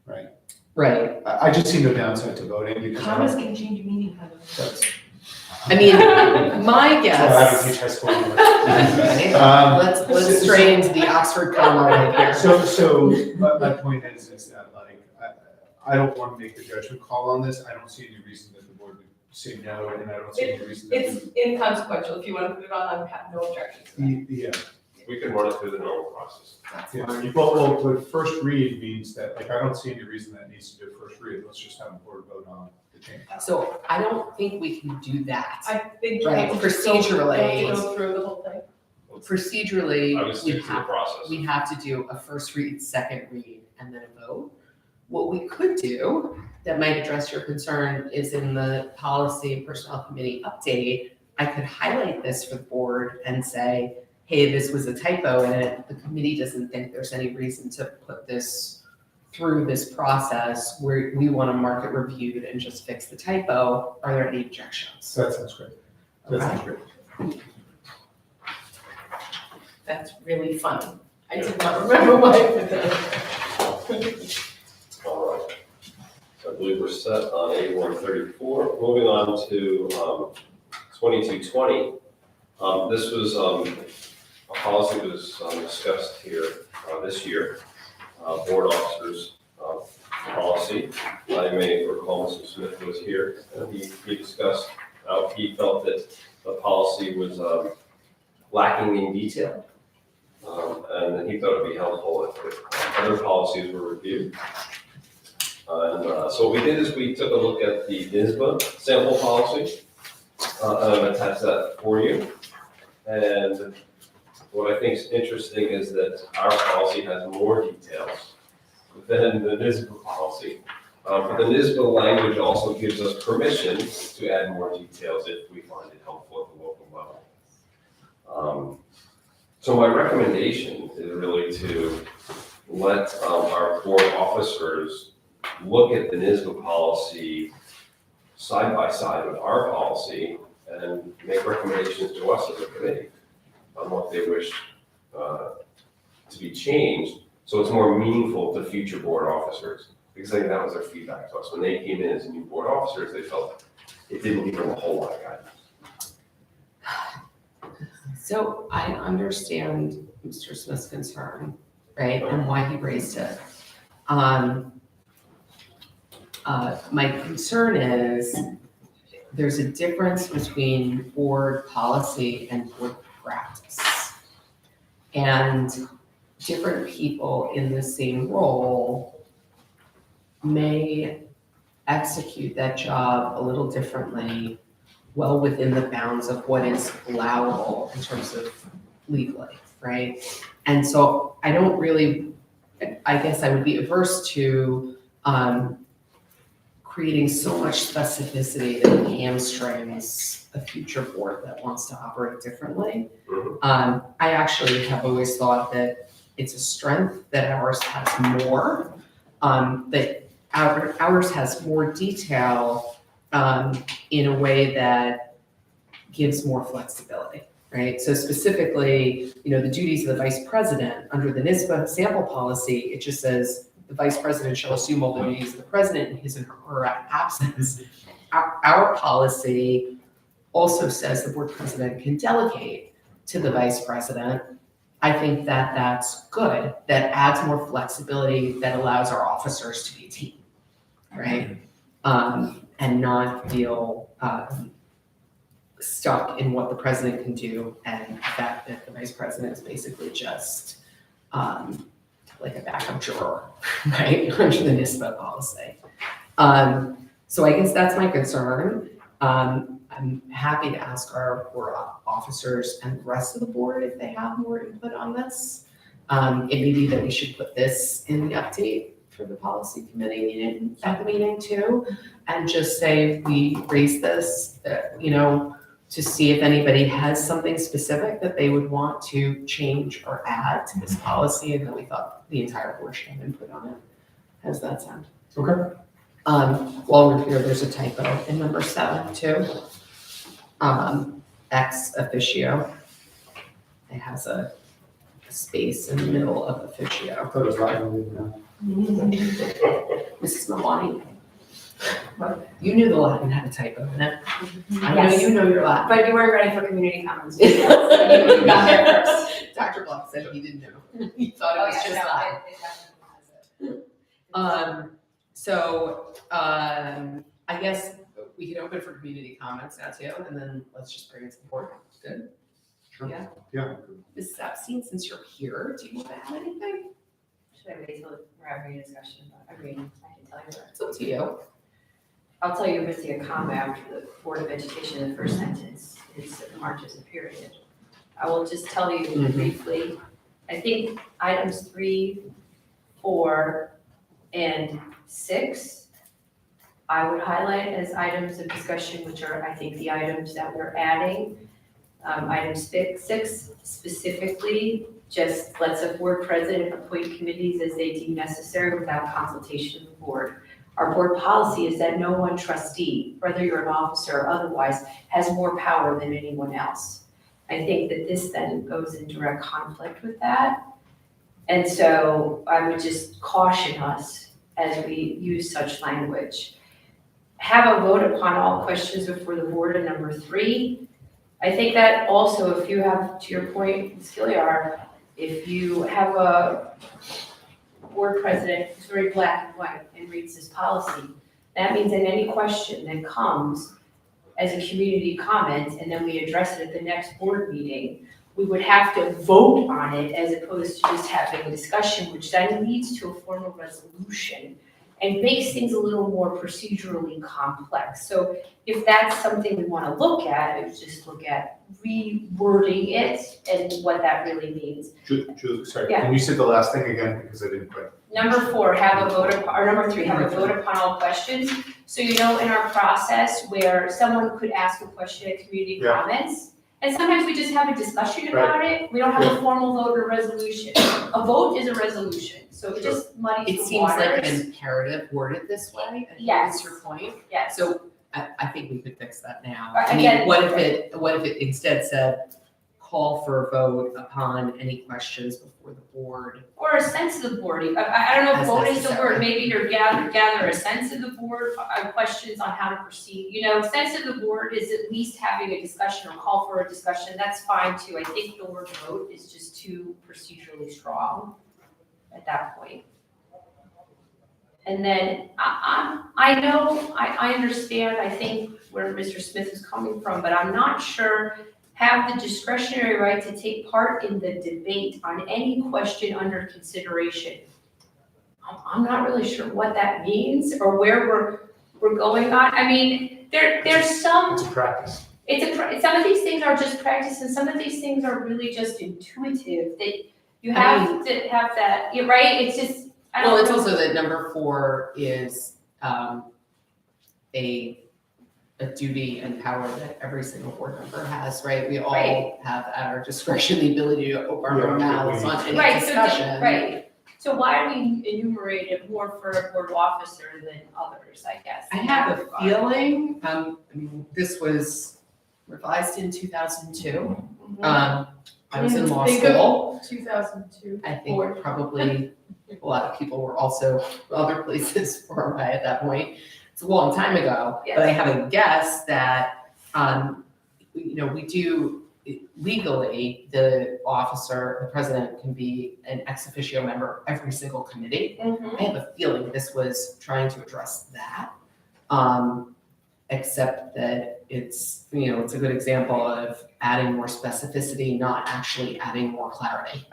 right?
Right.
I just see no downside to voting because
can change meaning.
that's,
I mean, my
I don't
guess.
teach high school anymore.
Right. Let's stray into the Oxford comma right here.
So my point is that like, I don't want to make the judgment call on this. I don't see any reason that the board would say no, and I don't see any reason that
It's inconsequential. If you want to put it on, I have no objections to that.
yeah.
We can run it through the normal process.
Yeah, well, but first read means that, like, I don't see any reason that needs to be a first read, let's just have a board vote on the change.
So I don't think we can do that.
I think you
Right,
have to just go-
procedurally.
you have to go through the whole thing.
Procedurally,
I would stick
we
to the
have,
process.
we have to do a first read, second read, and then a vote. What we could do that might address your concern is in the policy and personnel committee update, I could highlight this for the board and say, hey, this was a typo in it. The committee doesn't think there's any reason to put this through this process where we want to mark it reviewed and just fix the typo. Are there any objections?
That sounds great. That sounds great.
That's really funny. I did not remember why I put that.
All right. So I believe we're set on A134. Moving on to 2220. This was a policy that was discussed here this year, board officers policy. I may recall Mr. Smith was here, and he discussed how he felt that the policy was lacking in detail. And he thought it'd be helpful if other policies were reviewed. So what we did is we took a look at the NISBA sample policy, and I've attached that for you. And what I think is interesting is that our policy has more details than the NISBA policy. But the NISBA language also gives us permission to add more details if we find it helpful at the local level. So my recommendation is really to let our board officers look at the NISBA policy side by side with our policy and make recommendations to us as a committee on what they wish to be changed, so it's more meaningful to future board officers. Because I think that was their feedback to us. When they came in as new board officers, they felt it didn't give them a whole lot of guidance.
So I understand Mr. Smith's concern, right, and why he raised it. My concern is there's a difference between board policy and board practice. And different people in the same role may execute that job a little differently, well within the bounds of what is allowable in terms of legally, right? And so I don't really, I guess I would be averse to creating so much specificity that it hamstrings a future board that wants to operate differently. I actually have always thought that it's a strength that ours has more, that ours has more detail in a way that gives more flexibility, right? So specifically, the duties of the vice president under the NISBA sample policy, it just says the vice president shall assume all the duties of the president in his and her absence. Our policy also says the board president can delegate to the vice president. I think that that's good. That adds more flexibility, that allows our officers to be a team, right? And not feel stuck in what the president can do, and the fact that the vice president is basically just like a backup drawer, right, under the NISBA policy. So I guess that's my concern. I'm happy to ask our board officers and the rest of the board if they have more input on this. It may be that we should put this in the update for the policy committee meeting at the meeting too, and just say we raised this, to see if anybody has something specific that they would want to change or add to this policy, and that we thought the entire board should have input on it. How does that sound?
Okay.
While we're here, there's a typo in number 7 too. Ex officio. It has a space in the middle of officio.
I thought it was Latin.
Mrs. Maloney. You knew the Latin had a typo in it. I know
Yes.
you know your Latin.
But you weren't ready for community comments.
You
You got there first.
Dr. Block said he didn't know. He thought it
Oh,
was
yeah,
just
no,
Latin.
it definitely has it.
I guess we can open for community comments now too, and then let's just bring it to the board. Good?
Sure.
Yeah.
Yeah.
Mrs. Epstein, since you're here, do you want to add anything?
Should I wait till we're having a discussion about, I mean, I can tell you that.
It's up to you.
I'll tell you you're missing a comma after the Board of Education, the first sentence is marches a period. I will just tell you
Mhm.
briefly, I think items 3, 4, and 6, I would highlight as items of discussion, which are, I think, the items that we're adding. Item 6 specifically, just lets a board president appoint committees as they deem necessary without consultation of the board. Our board policy is that no one trustee, whether you're an officer or otherwise, has more power than anyone else. I think that this then goes in direct conflict with that. And so I would just caution us as we use such language. Have a vote upon all questions before the board in number 3. I think that also, if you have, to your point, Ms. Gilliard, if you have a board president who's very black and white and reads this policy, that means that any question that comes as a community comment, and then we address it at the next board meeting, we would have to vote on it as opposed to just having a discussion, which then leads to a formal resolution and makes things a little more procedurally complex. So if that's something we want to look at, I would just look at rewording it and what that really means.
Julie, sorry,
Yeah.
can you say the last thing again, because I didn't quite.
Number 4, have a vote upon, or number 3, have a vote upon all questions. So in our process where someone could ask a question at community
Yeah.
comments, and sometimes we just have a discussion about it, we don't have a formal vote or resolution. A vote is a resolution, so it just muddies
It
the
seems like
waters.
an imperative worded this way, I think
Yes.
is your point.
Yes,
So I think we could fix that now.
Right,
I mean,
again-
what if it instead said, call for a vote upon any questions before the board?
or a sense of the board, I don't know if
As
vote is the
necessary.
word, maybe to gather a sense of the board, questions on how to proceed. Sense of the board is at least having a discussion or call for a discussion, that's fine too. I think the word vote is just too procedurally strong at that point. And then I know, I understand, I think where Mr. Smith is coming from, but I'm not sure have the discretionary right to take part in the debate on any question under consideration. I'm not really sure what that means or where we're going on. I mean, there's some,
It's a practice.
some of these things are just practice and some of these things are really just intuitive that you have to have that, you're right? It's just, I don't know.
Well, it's also that number 4 is a duty and power that every single board member has, right? We all
Right.
have at our discretion the ability to open our
Yeah,
mouths
we-
on any
Right,
discussion.
right. So why do we enumerate it more for a board officer than others, I guess?
I
in
have
that
a
regard?
feeling, I mean, this was revised in 2002.
Mhm.
I was in law
Think of
school.
2002.
I think
Board.
probably a lot of people were also other places far away at that point. It's a long time ago, but I have a guess that, we do legally, the officer, the president can be an ex officio member of every single committee.
Mhm.
I have a feeling this was trying to address that. Except that it's a good example of adding more specificity, not actually adding more clarity.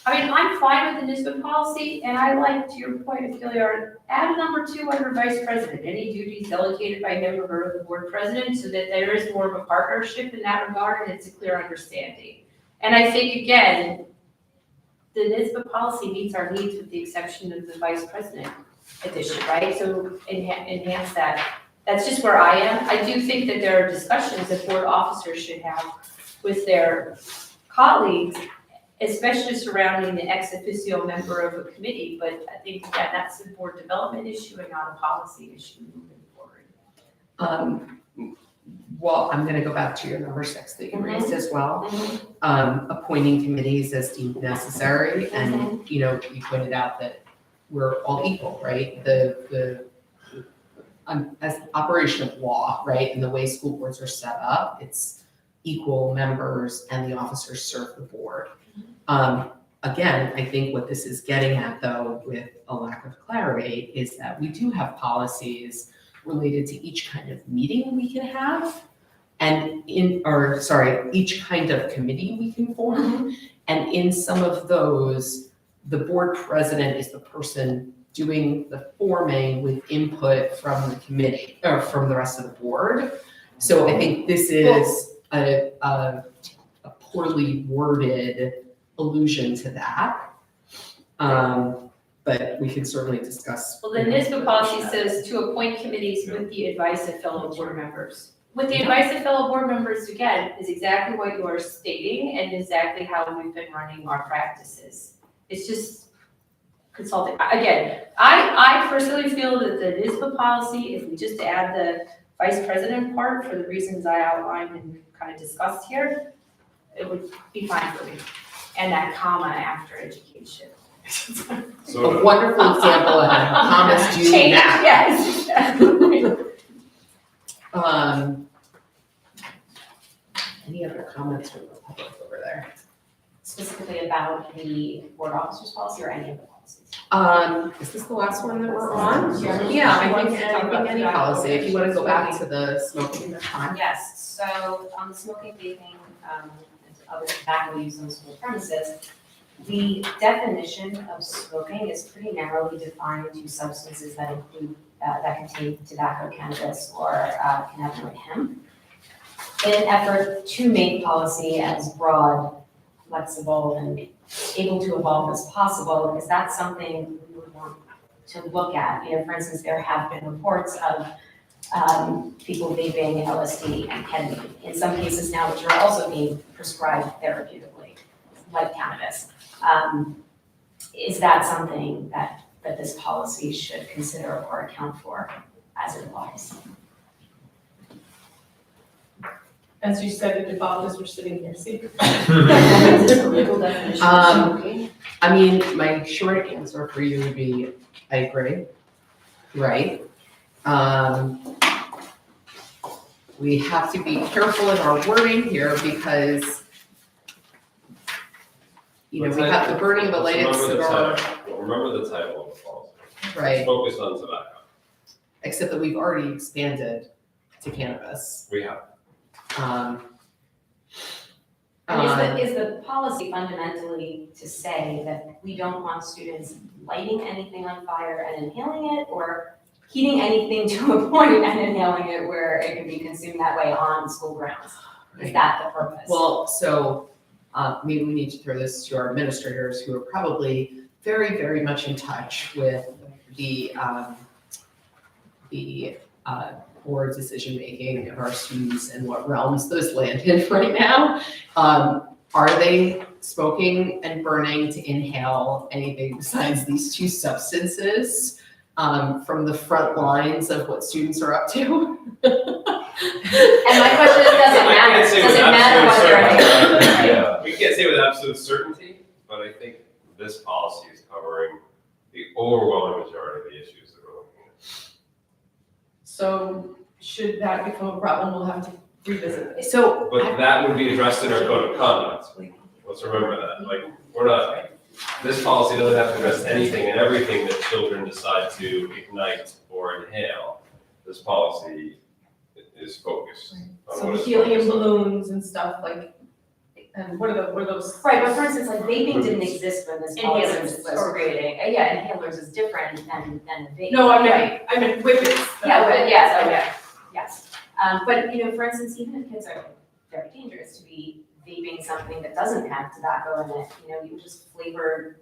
I mean, I'm fine with the NISBA policy, and I like, to your point, Gilliard, add number 2 under vice president, any duties delegated by him or her to the board president, so that there is more of a partnership in that regard, and it's a clear understanding. And I think, again, the NISBA policy meets our needs with the exception of the vice president addition, right? So enhance that. That's just where I am. I do think that there are discussions that board officers should have with their colleagues, especially surrounding the ex officio member of a committee, but I think, again, that's a board development issue and not a policy issue moving forward.
Well, I'm gonna go back to your number 6 that you raised as well.
Mm-hmm.
Appointing committees as deemed necessary, and, you pointed out that we're all equal, right? As operation of law, right, and the way school boards are set up, it's equal members and the officers serve the board. Again, I think what this is getting at, though, with a lack of clarity, is that we do have policies related to each kind of meeting we can have. And each kind of committee we can form. And in some of those, the board president is the person doing the forming with input from the committee, or from the rest of the board. So I think this is a poorly worded allusion to that. But we can certainly discuss.
Well, the NISBA policy says to appoint committees with the advice of fellow board members. With the advice of fellow board members, again, is exactly what you are stating and exactly how we've been running our practices. It's just consulting. Again, I personally feel that the NISBA policy, if we just add the vice president part for the reasons I outlined and kind of discussed here, it would be fine for me. And that comma after education.
A wonderful example of how commas do
Change,
that.
yes, exactly.
Any other comments from the public over there?
Specifically about the board officers policy or any of the policies?
Is this the last one that we're on?
Yeah.
Yeah, I
Want
think
to talk about
any
the
policy, if you wanna go back
smoking.
to the smoking, that's fine.
Yes, so on the smoking, vaping, and other tobacco use on school premises, the definition of smoking is pretty narrowly defined to substances that include, that contain tobacco, cannabis, or cannabinoid hemp. In an effort to make policy as broad, flexible, and able to evolve as possible, is that something we would want to look at? You know, for instance, there have been reports of people vaping LSD and ketamine, in some cases now, which are also being prescribed therapeutically, like cannabis. Is that something that this policy should consider or account for as it applies?
As you said, it evolved as we're sitting here, see?
Is this a legal definition of smoking?
I mean, my short answer for you would be, I agree, right? We have to be careful in our wording here because, you know, we have the burning of the latest cigar,
Remember the title of the policy.
right?
Focused on tobacco.
Except that we've already expanded to cannabis.
We have.
And is the policy fundamentally to say that we don't want students lighting anything on fire and inhaling it, or heating anything to a point and inhaling it where it can be consumed that way on school grounds? Is that the purpose?
Well, so maybe we need to throw this to our administrators who are probably very, very much in touch with the board decision-making of our students and what realms those land in right now. Are they smoking and burning to inhale anything besides these two substances from the front lines of what students are up to?
And my question is, does it matter? Does it matter what they're doing?
Yeah, we can't say with absolute certainty, but I think this policy is covering the overwhelming majority of the issues that we're looking at.
So should that become a problem, we'll have to revisit this.
So,
But that would be addressed in our code of conduct. Let's remember that, like, we're not, this policy doesn't have to address anything and everything that children decide to ignite or inhale. This policy is focused on
So
what it's
helium
focused on.
balloons and stuff like, and what are those?
Right, but for instance, like vaping didn't exist when this policy
Inhalers.
was created. Yeah, inhalers is different than vaping.
No,
Right.
I meant whippets.
Yeah, but yes, oh yeah, yes. But, you know, for instance, even if kids are very dangerous to be vaping something that doesn't have tobacco in it, you know, you just flavored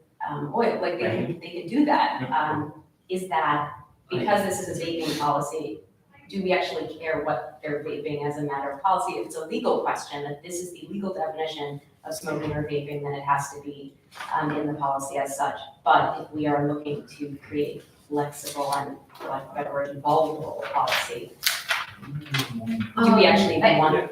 oil, like they can do that. Is that, because this is a vaping policy, do we actually care what they're vaping as a matter of policy? If it's a legal question, that this is the legal definition of smoking or vaping, then it has to be in the policy as such. But if we are looking to create flexible and, for lack of a better word, evolvable policy, do we actually even want?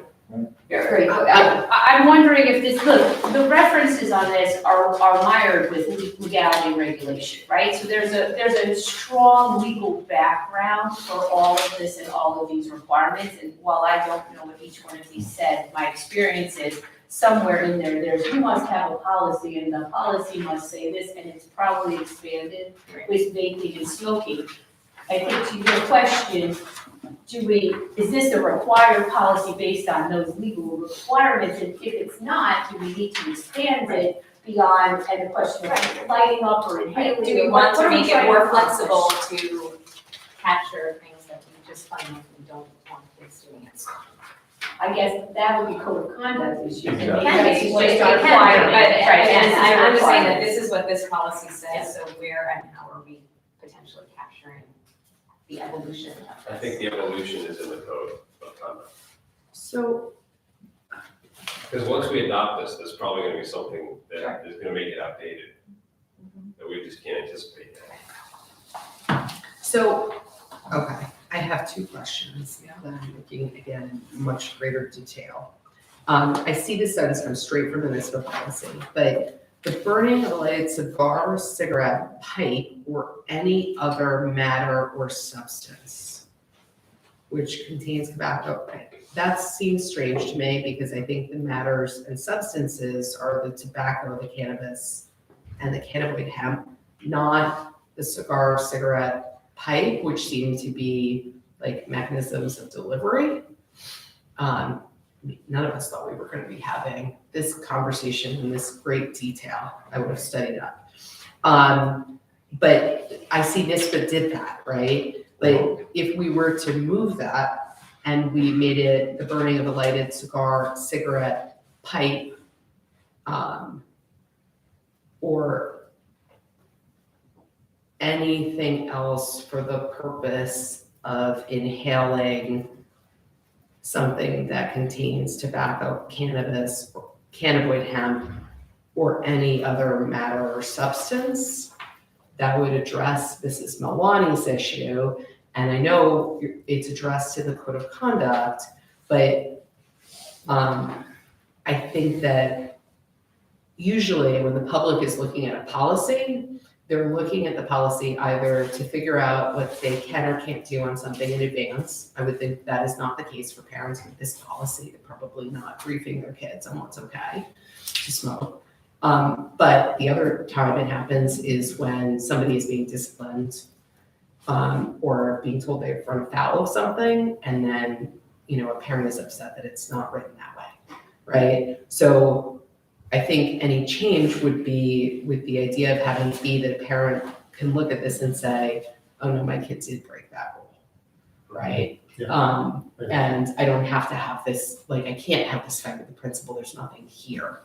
Great. I'm wondering if this, look, the references on this are mired with legality and regulation, right? So there's a strong legal background for all of this and all of these requirements. And while I don't know what each one of these said, my experience is somewhere in there, there's you must have a policy and the policy must say this, and it's probably expanded with vaping and smoking. I think to your question, is this a required policy based on those legal requirements? And if it's not, do we need to expand it beyond, and the question of lighting up or inhaling?
Do we
or
want
what
to
are we
make it
trying
more
to accomplish?
flexible to capture things that we just fundamentally don't want kids doing at school?
I guess that would be code of conduct issues. and
Exactly.
maybe
Can
that's
be,
just
it
not
can be,
required.
but, right, and
This is
I'm just saying that
required.
this is what this policy
Yeah.
says, so where and how are we potentially capturing the evolution of this?
I think the evolution is in the code of conduct.
So,
Because once we adopt this, there's probably gonna be something that is gonna make it outdated. That we just can't anticipate yet.
okay, I have two questions now that I'm looking again in much greater detail. I see this sentence come straight from the municipal policy, but the burning of a lighted cigar, cigarette, pipe, or any other matter or substance which contains tobacco. That seems strange to me because I think the matters and substances are the tobacco, the cannabis, and the cannabinoid hemp, not the cigar, cigarette, pipe, which seem to be like mechanisms of delivery. None of us thought we were going to be having this conversation in this great detail. I would have studied up. But I see NISBA did that, right? Like if we were to move that and we made it the burning of a lighted cigar, cigarette, pipe, or anything else for the purpose of inhaling something that contains tobacco, cannabis, or cannabinoid hemp, or any other matter or substance, that would address Mrs. Malwani's issue. And I know it's addressed in the code of conduct, but I think that usually when the public is looking at a policy, they're looking at the policy either to figure out what they can or can't do on something in advance. I would think that is not the case for parents with this policy. They're probably not briefing their kids on what's okay to smoke. But the other time it happens is when somebody is being disciplined or being told they've run afoul of something, and then, a parent is upset that it's not written that way, right? So I think any change would be with the idea of having it be that a parent can look at this and say, oh no, my kid did break that rule, right?
Yeah.
And I don't have to have this, I can't have this fight with the principal, there's nothing here.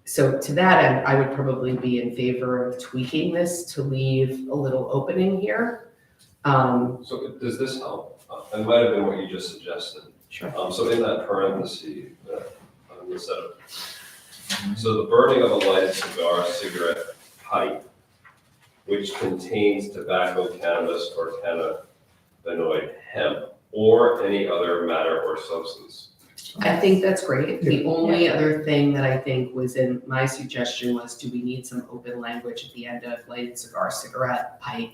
So to that end, I would probably be in favor of tweaking this to leave a little opening here.
So does this help? It might have been what you just suggested.
Sure.
So in that parenthesis, on the setup, so the burning of a lighted cigar, cigarette, pipe, which contains tobacco, cannabis, or cannabinoid hemp, or any other matter or substance.
I think that's great. The only other thing that I think was in my suggestion was, do we need some open language at the end of lighted cigar, cigarette, pipe?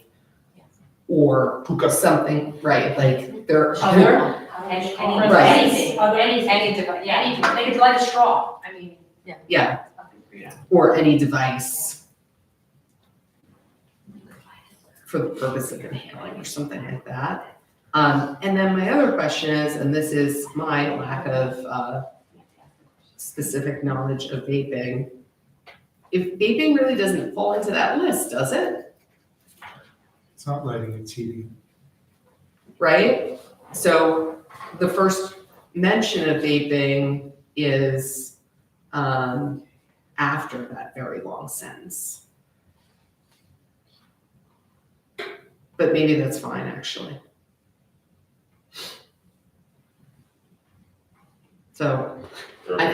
Or
Hookah.
something, right, like there.
Other?
Any,
Right.
Anything,
any device, yeah,
anything, they could light a straw, I mean.
Yeah, or any device for the purpose of inhaling or something like that. And then my other question is, and this is my lack of specific knowledge of vaping, if vaping really doesn't fall into that list, does it?
It's not lighting, it's heating.
Right? So the first mention of vaping is after that very long sentence. But maybe that's fine, actually. So I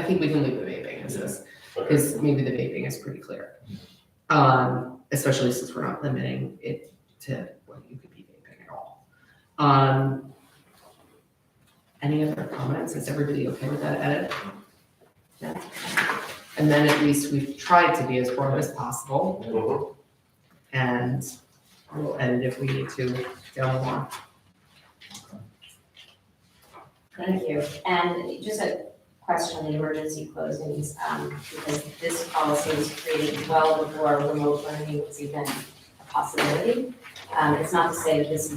think we can leave the vaping as is, because maybe the vaping is pretty clear. Especially since we're not limiting it to what you could be vaping at all. Any other comments? Is everybody okay with that edit? Yeah. And then at least we've tried to be as broad as possible, and we'll edit if we need to down the line.
Thank you. And just a question on the emergency closings, because this policy was created well before remote learning was even a possibility. It's not to say that this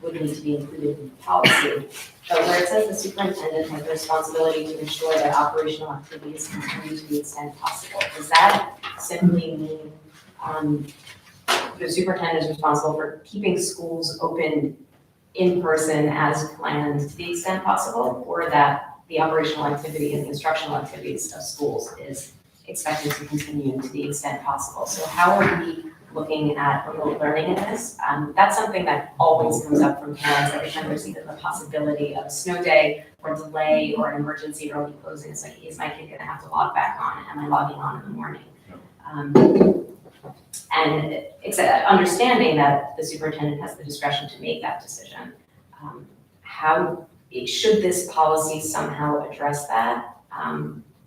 would need to be included in the policy, but where it says the superintendent has the responsibility to ensure that operational activities continue to the extent possible, does that simply mean, the superintendent is responsible for keeping schools open in person as planned to the extent possible, or that the operational activity and the instructional activities of schools is expected to continue to the extent possible? So how are we looking at remote learning in this? That's something that always comes up from parents every time there's either the possibility of a snow day or delay or an emergency early closing. It's like, is my kid gonna have to log back on? Am I logging on in the morning? And it's understanding that the superintendent has the discretion to make that decision. Should this policy somehow address that?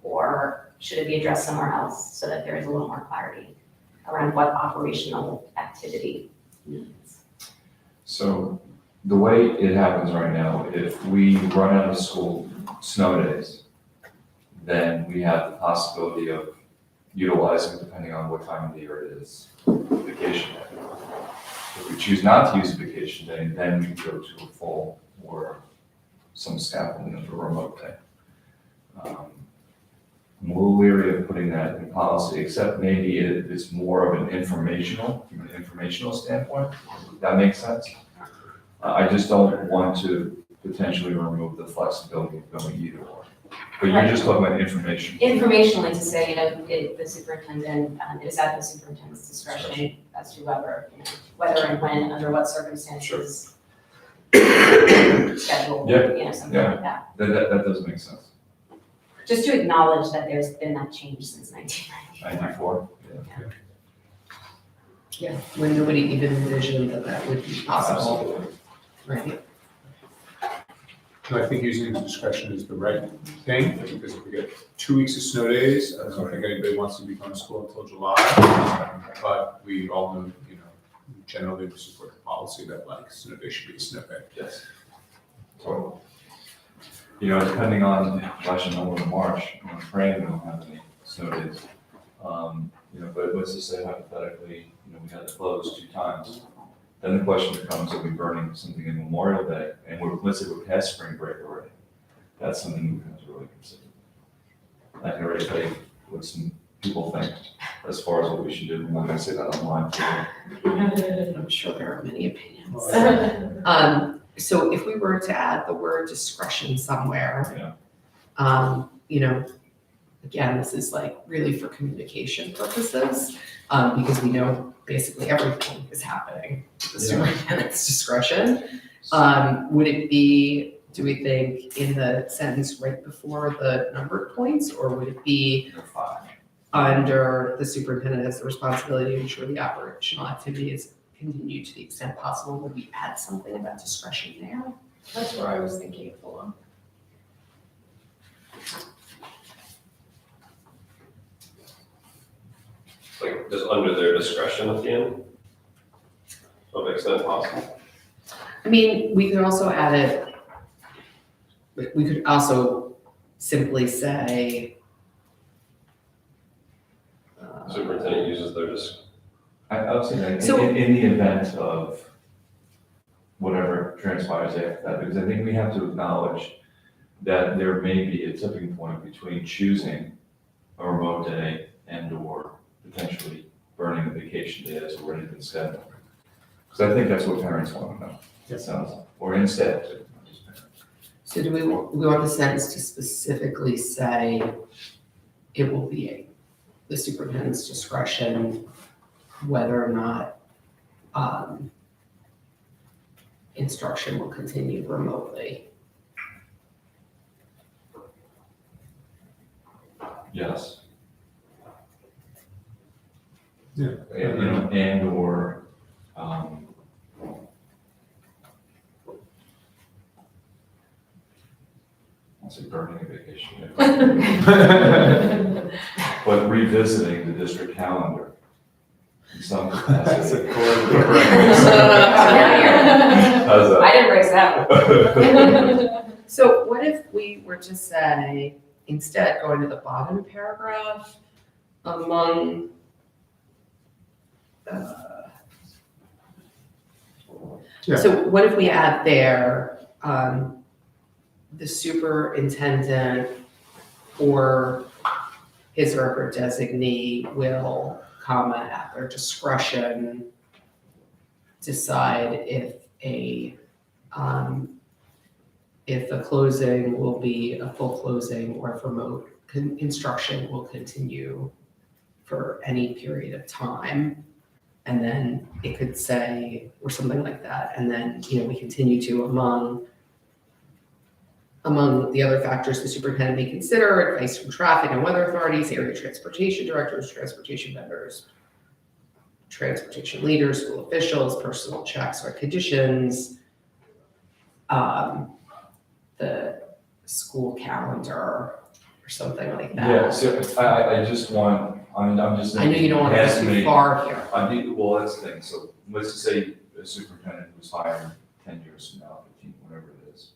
Or should it be addressed somewhere else so that there is a little more clarity around what operational activity means?
So the way it happens right now, if we run out of school snow days, then we have the possibility of utilizing, depending on what time of the year it is, vacation day. If we choose not to use a vacation day, then we go to a full or some scaffolding of a remote day. I'm a little leery of putting that in policy, except maybe it's more of an informational, from an informational standpoint. That makes sense. I just don't want to potentially remove the flexibility of going either or. But you're just talking about information.
Informationally to say, the superintendent, it is at the superintendent's discretion as to whether and when, under what circumstances, schedule, something like that.
That does make sense.
Just to acknowledge that there's been that change since 1994.
94?
Yeah, when nobody even envisioned that would be possible,
Absolutely.
right?
No, I think using discretion is the right thing, because if we get 2 weeks of snow days, I don't think anybody wants to be going to school until July. But we all know, generally we support the policy that like snow day should be a snow day.
Yes. So, depending on, gosh, I know we're in March, I'm praying we don't have any snow days. But let's just say hypothetically, we had to close 2 times. Then the question becomes, are we burning something in Memorial Day? And let's say we're past spring break already. That's something we have to really consider. I can already tell you what some people think as far as what we should do. I'm not gonna say that online.
I'm sure there are many opinions. So if we were to add the word discretion somewhere, again, this is like really for communication purposes, because we know basically everything is happening at the superintendent's discretion. Would it be, do we think, in the sentence right before the numbered points, or would it be under the superintendent has the responsibility to ensure the operational activity is continued to the extent possible? Would we add something about discretion there?
That's where I was thinking it belonged.
Like, just under their discretion at the end? To the extent possible.
I mean, we could also add it, we could also simply say,
Superintendent uses their
I would say that
So-
in the event of whatever transpires after that, because I think we have to acknowledge that there may be a tipping point between choosing a remote day and or potentially burning a vacation day that's already been scheduled. Because I think that's what parents want to know, it sounds like, or instead, not just parents.
so do we want the sentence to specifically say it will be the superintendent's discretion whether or not instruction will continue remotely?
Yes.
Yeah.
And or, I'll say burning a vacation day. But revisiting the district calendar in some capacity. How's that?
I didn't raise that one.
So what if we were to say, instead, going to the bottom paragraph, among
Yeah.
So what if we add there, the superintendent or his or her designee will, at their discretion, decide if the closing will be a full closing or if remote instruction will continue for any period of time. And then it could say, or something like that, and then, we continue to, among the other factors the superintendent may consider, advice from traffic and weather authorities, area transportation directors, transportation vendors, transportation leaders, school officials, personal checks or conditions, the school calendar or something like that.
Yeah, so I just want, I'm just.
I know you don't want to go too far here.
Well, that's the thing, so let's just say a superintendent who's hired 10 years from now, 15, whatever it is,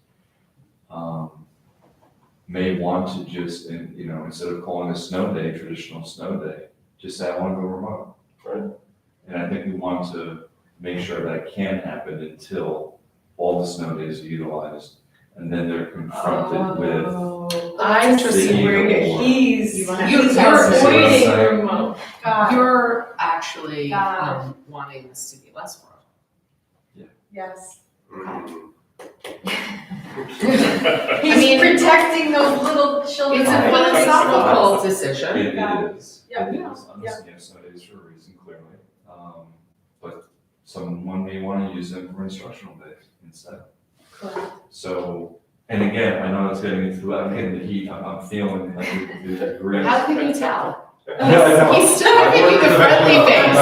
may want to just, instead of calling a snow day, traditional snow day, just say, I want to go remote.
Right.
And I think we want to make sure that can happen until all the snow days are utilized, and then they're confronted with.
I see where
Or-
he's.
You wanna-
You're
See what I'm
avoiding
saying?
remote. Got it.
You're actually
Got
wanting this to be less remote.
Yes.
Mm.
He's protecting those little children.
It's a philosophical decision.
It is.
Yeah.
It is. Snow days for a reason, clearly. But someone may want to use them for instructional days instead.
Correct.
So, and again, I know it's I'm getting the heat, I'm feeling like we agree.
How can you tell?
I know.
He's still giving you the friendly face.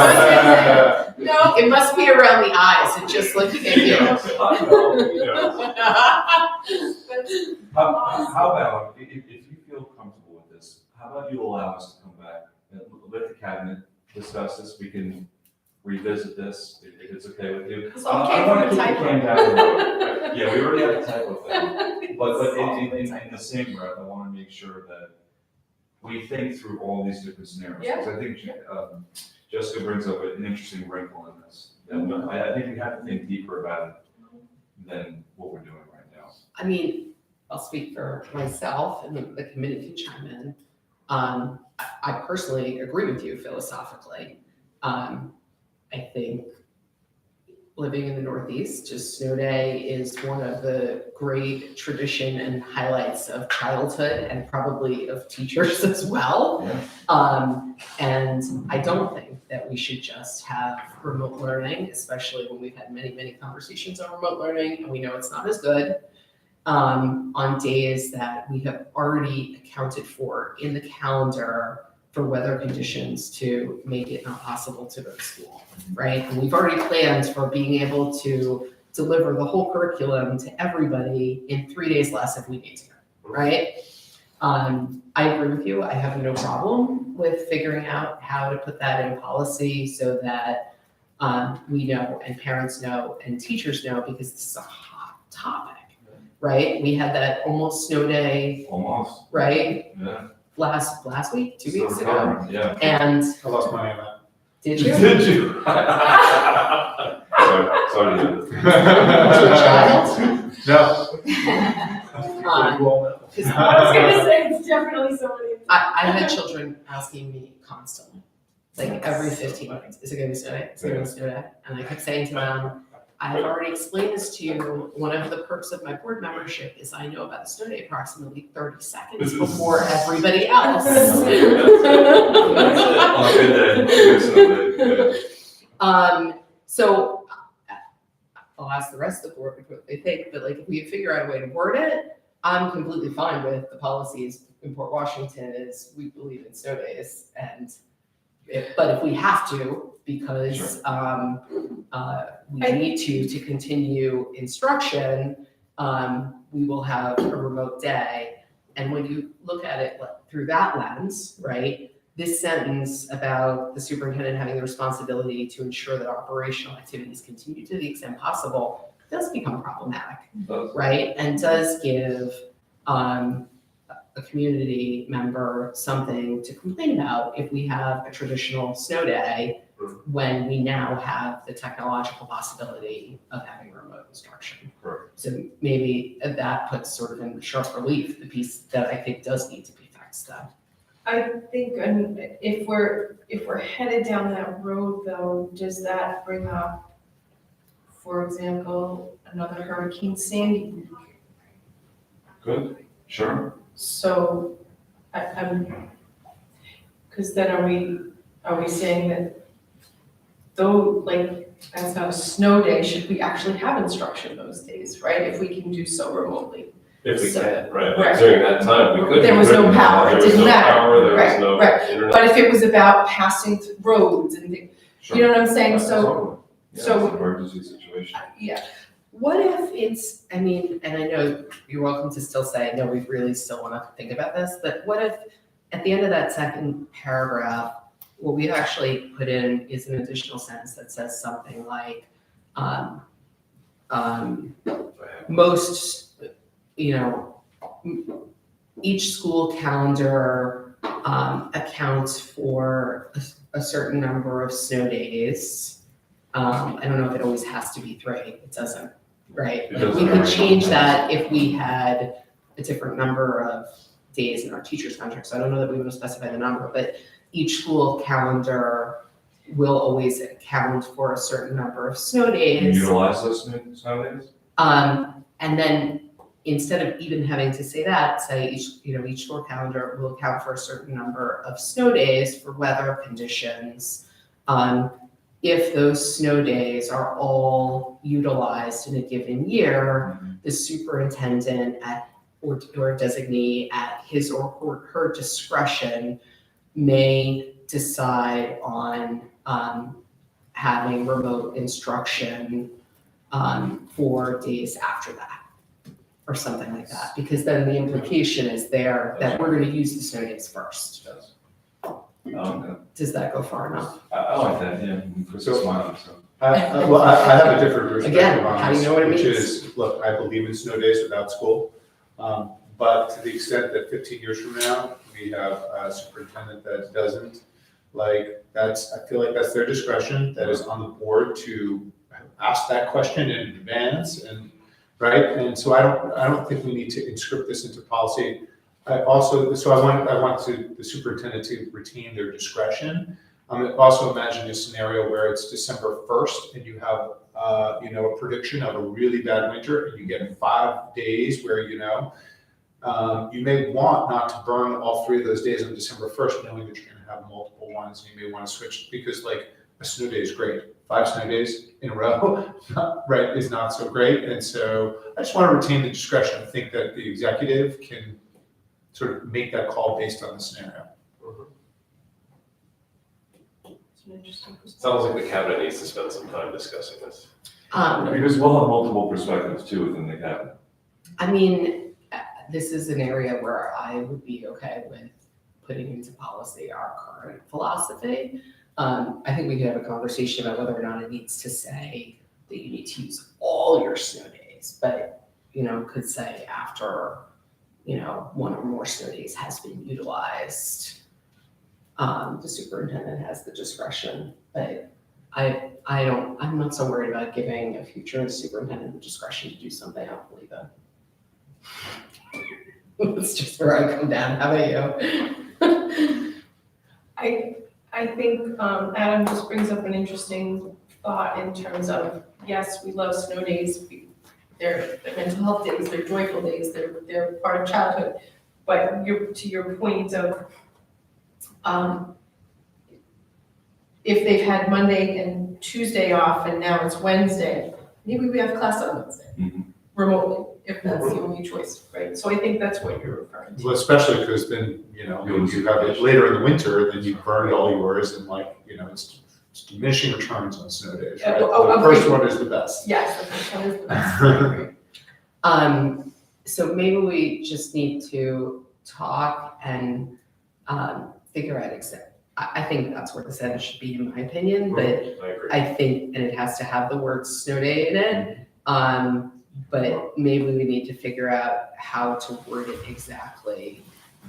No.
It must be around the eyes, it just looks at you.
How about, if you feel comfortable with this, how about you allow us to come back and let the cabinet discuss this, we can revisit this, if it's okay with you.
It's
I
okay
wanna
for the
keep the
typo.
can down the road. Yeah, we already have a typo thing, but in the same breath, I wanna make sure that we think through all these different scenarios. Because I think Jessica brings up an interesting wrinkle in this. And I think we have to think deeper about it than what we're doing right now.
I mean, I'll speak for myself and the committee can chime in. I personally agree with you philosophically. I think living in the Northeast, just snow day is one of the great tradition and highlights of childhood and probably of teachers as well.
Yeah.
And I don't think that we should just have remote learning, especially when we've had many, many conversations on remote learning and we know it's not as good, on days that we have already accounted for in the calendar for weather conditions to make it not possible to go to school, right? And we've already planned for being able to deliver the whole curriculum to everybody in 3 days less if we need to, right? I agree with you. I have no problem with figuring out how to put that in policy so that we know and parents know and teachers know, because this is a hot topic, right? We had that almost snow day,
Almost,
right?
yeah.
Last week, 2
Still
weeks ago.
recovering, yeah.
And
I lost money on that.
did you?
Did you? Sorry.
To a child?
No.
Um,
You all know.
'cause
I was gonna say, it's definitely somebody.
I had children asking me constantly, like every 15 minutes, is it gonna be snow day? Is it gonna be snow day? And I kept saying to them, I have already explained this to you. One of the perks of my board membership is I know about the snow day approximately 30 seconds before everybody else. So I'll ask the rest of the board what they think, but like if we figure out a way to word it, I'm completely fine with the policies in Port Washington is we believe in snow days but if we have to, because we need to continue instruction, we will have a remote day. And when you look at it through that lens, right, this sentence about the superintendent having the responsibility to ensure that operational activities continue to the extent possible does become problematic, right? And does give a a community member something to complain about if we have a traditional snow day when we now have the technological possibility of having remote instruction.
Correct.
So maybe that puts sort of in sharp relief the piece that I think does need to be fixed though.
I think, if we're headed down that road though, does that bring up, for example, another Hurricane Sandy week?
Good, sure.
So, I'm, because then are we saying that though, like, that's not a snow day, should we actually have instruction those days, right? If we can do so remotely.
If we
So-
can, right,
right.
like during that time, we couldn't.
There was no power, it
There was
didn't
no
matter.
power, there was
Right,
no
right.
internet.
But if it was about passing through roads and things, you know what I'm saying? So,
Absolutely. Yeah,
so-
it's an emergency situation.
yeah,
What if it's, I mean, and I know you're welcome to still say, no, we really still want to think about this, but what if at the end of that second paragraph, what we actually put in is an additional sentence that says something like, most, each school calendar accounts for a certain number of snow days. I don't know if it always has to be 3, it doesn't, right?
It
Like,
doesn't
we could
already.
change that if we had a different number of days in our teacher's contract, so I don't know that we want to specify the number, but each school calendar will always account for a certain number of snow
Can you
days.
utilize those snow days?
And then instead of even having to say that, say each school calendar will account for a certain number of snow days for weather conditions. If those snow days are all utilized in a given year, the superintendent or designee at his or her discretion may decide on having remote instruction for days after that, or something like that, because then the implication is there that we're gonna use the snow days first.
Yes.
Does that go far enough?
I like that, yeah, Chris is smiling, so.
I have a different perspective
Again,
on
how do you
this,
know what it
which
means?
is, look, I believe in snow days without school. But to the extent that 15 years from now, we have a superintendent that doesn't, like, I feel like that's their discretion, that is on the board to ask that question in advance and, right? And so I don't think we need to inscript this into policy. I want the superintendent to retain their discretion. Also imagine a scenario where it's December 1st and you have, a prediction of a really bad winter and you get 5 days where, you may want not to burn all 3 of those days on December 1st, knowing that you're gonna have multiple ones and you may wanna switch, because like a snow day is great. 5 snow days in a row, right, is not so great. And so I just wanna retain the discretion. I think that the executive can sort of make that call based on the scenario.
it's an interesting perspective.
Sounds like the cabinet needs to spend some time discussing this.
Because we'll have multiple perspectives too within the cabinet.
I mean, this is an area where I would be okay with putting into policy our current philosophy. I think we could have a conversation about whether or not it needs to say that you need to use all your snow days, but, could say after, 1 or more snow days has been utilized, the superintendent has the discretion, but I'm not so worried about giving a future superintendent the discretion to do something. I don't believe it. That's just where I come down. How about you?
I think Adam just brings up an interesting thought in terms of, yes, we love snow days. They're mental health days, they're joyful days, they're part of childhood. But to your point of, if they've had Monday and Tuesday off and now it's Wednesday, maybe we have class on Wednesday, remotely, if that's the only choice, right? So I think that's what you're referring to.
Well, especially because then, you have it later in the winter, then you burned all yours and it's diminishing returns on snow days, right? The first
agreed.
one is the best.
Yes, the first one is the best, I agree.
So maybe we just need to talk and figure out I think that's where the sentence should be, in my opinion, but
I agree.
I think, and it has to have the word snow day in it. But maybe we need to figure out how to word it exactly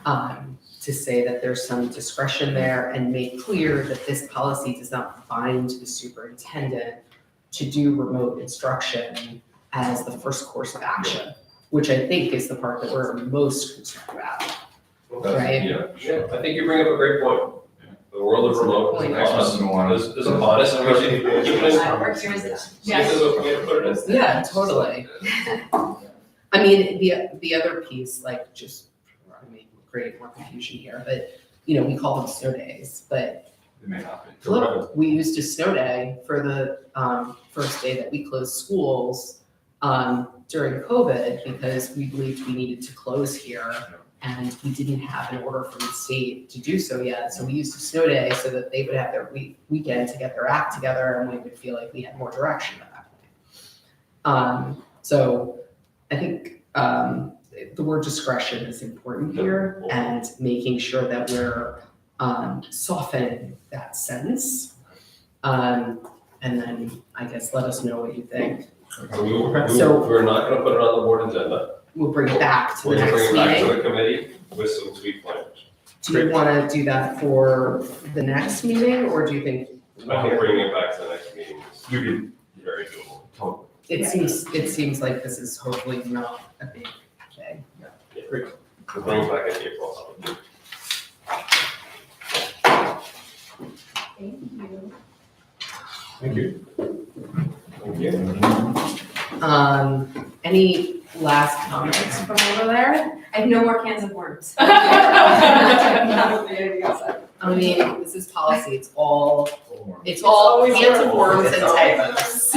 to say that there's some discretion there and make clear that this policy does not bind the superintendent to do remote instruction as the first course of action, which I think is the part that we're most concerned about, right?
Yeah, I think you bring up a great point. The world of remote is
Point.
upon us, is upon us, and we should keep it as.
Our work here is that.
Yes.
Put it as.
Yeah, totally. I mean, the other piece, like, just, I mean, create more confusion here, but, you know, we call them snow days, but
It may not be.
look, we used a snow day for the first day that we closed schools during COVID because we believed we needed to close here and we didn't have an order from the state to do so yet. So we used a snow day so that they would have their weekend to get their act together and we would feel like we had more direction at that point. So I think the word discretion is important here and making sure that we're softening that sense. And then I guess let us know what you think.
So we're not gonna put it on the board agenda.
We'll bring it back to the
We'll
next
bring it back to
meeting.
the committee with some tweak language.
Do you want to do that for the next meeting or do you think?
I think bringing it back to the next meeting is
You can,
very doable.
totally.
It seems like this is hopefully not a big thing.
Yeah, great. We'll bring it back in April.
Thank you.
Thank you.
Thank you.
Any last comments from over there?
I have no more cans of worms.
I mean, this is policy, it's all
It's
cans
always
of worms and
It's always
typos.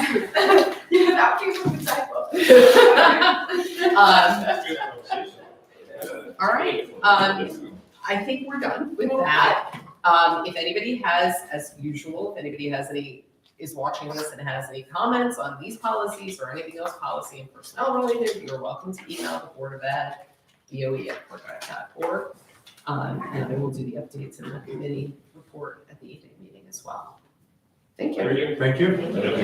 Yeah, that came from the typo.
Good conversation.
All right, I think we're done with that. If anybody has, as usual, if anybody has is watching this and has any comments on these policies or anything else policy and personnel related, you're welcome to email the Board of Ed, boe@boardofed.org. And I will do the updates in the committee report at the evening meeting as well. Thank you.
Thank you.
Thank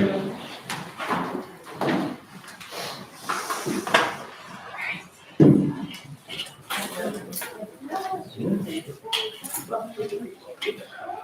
you.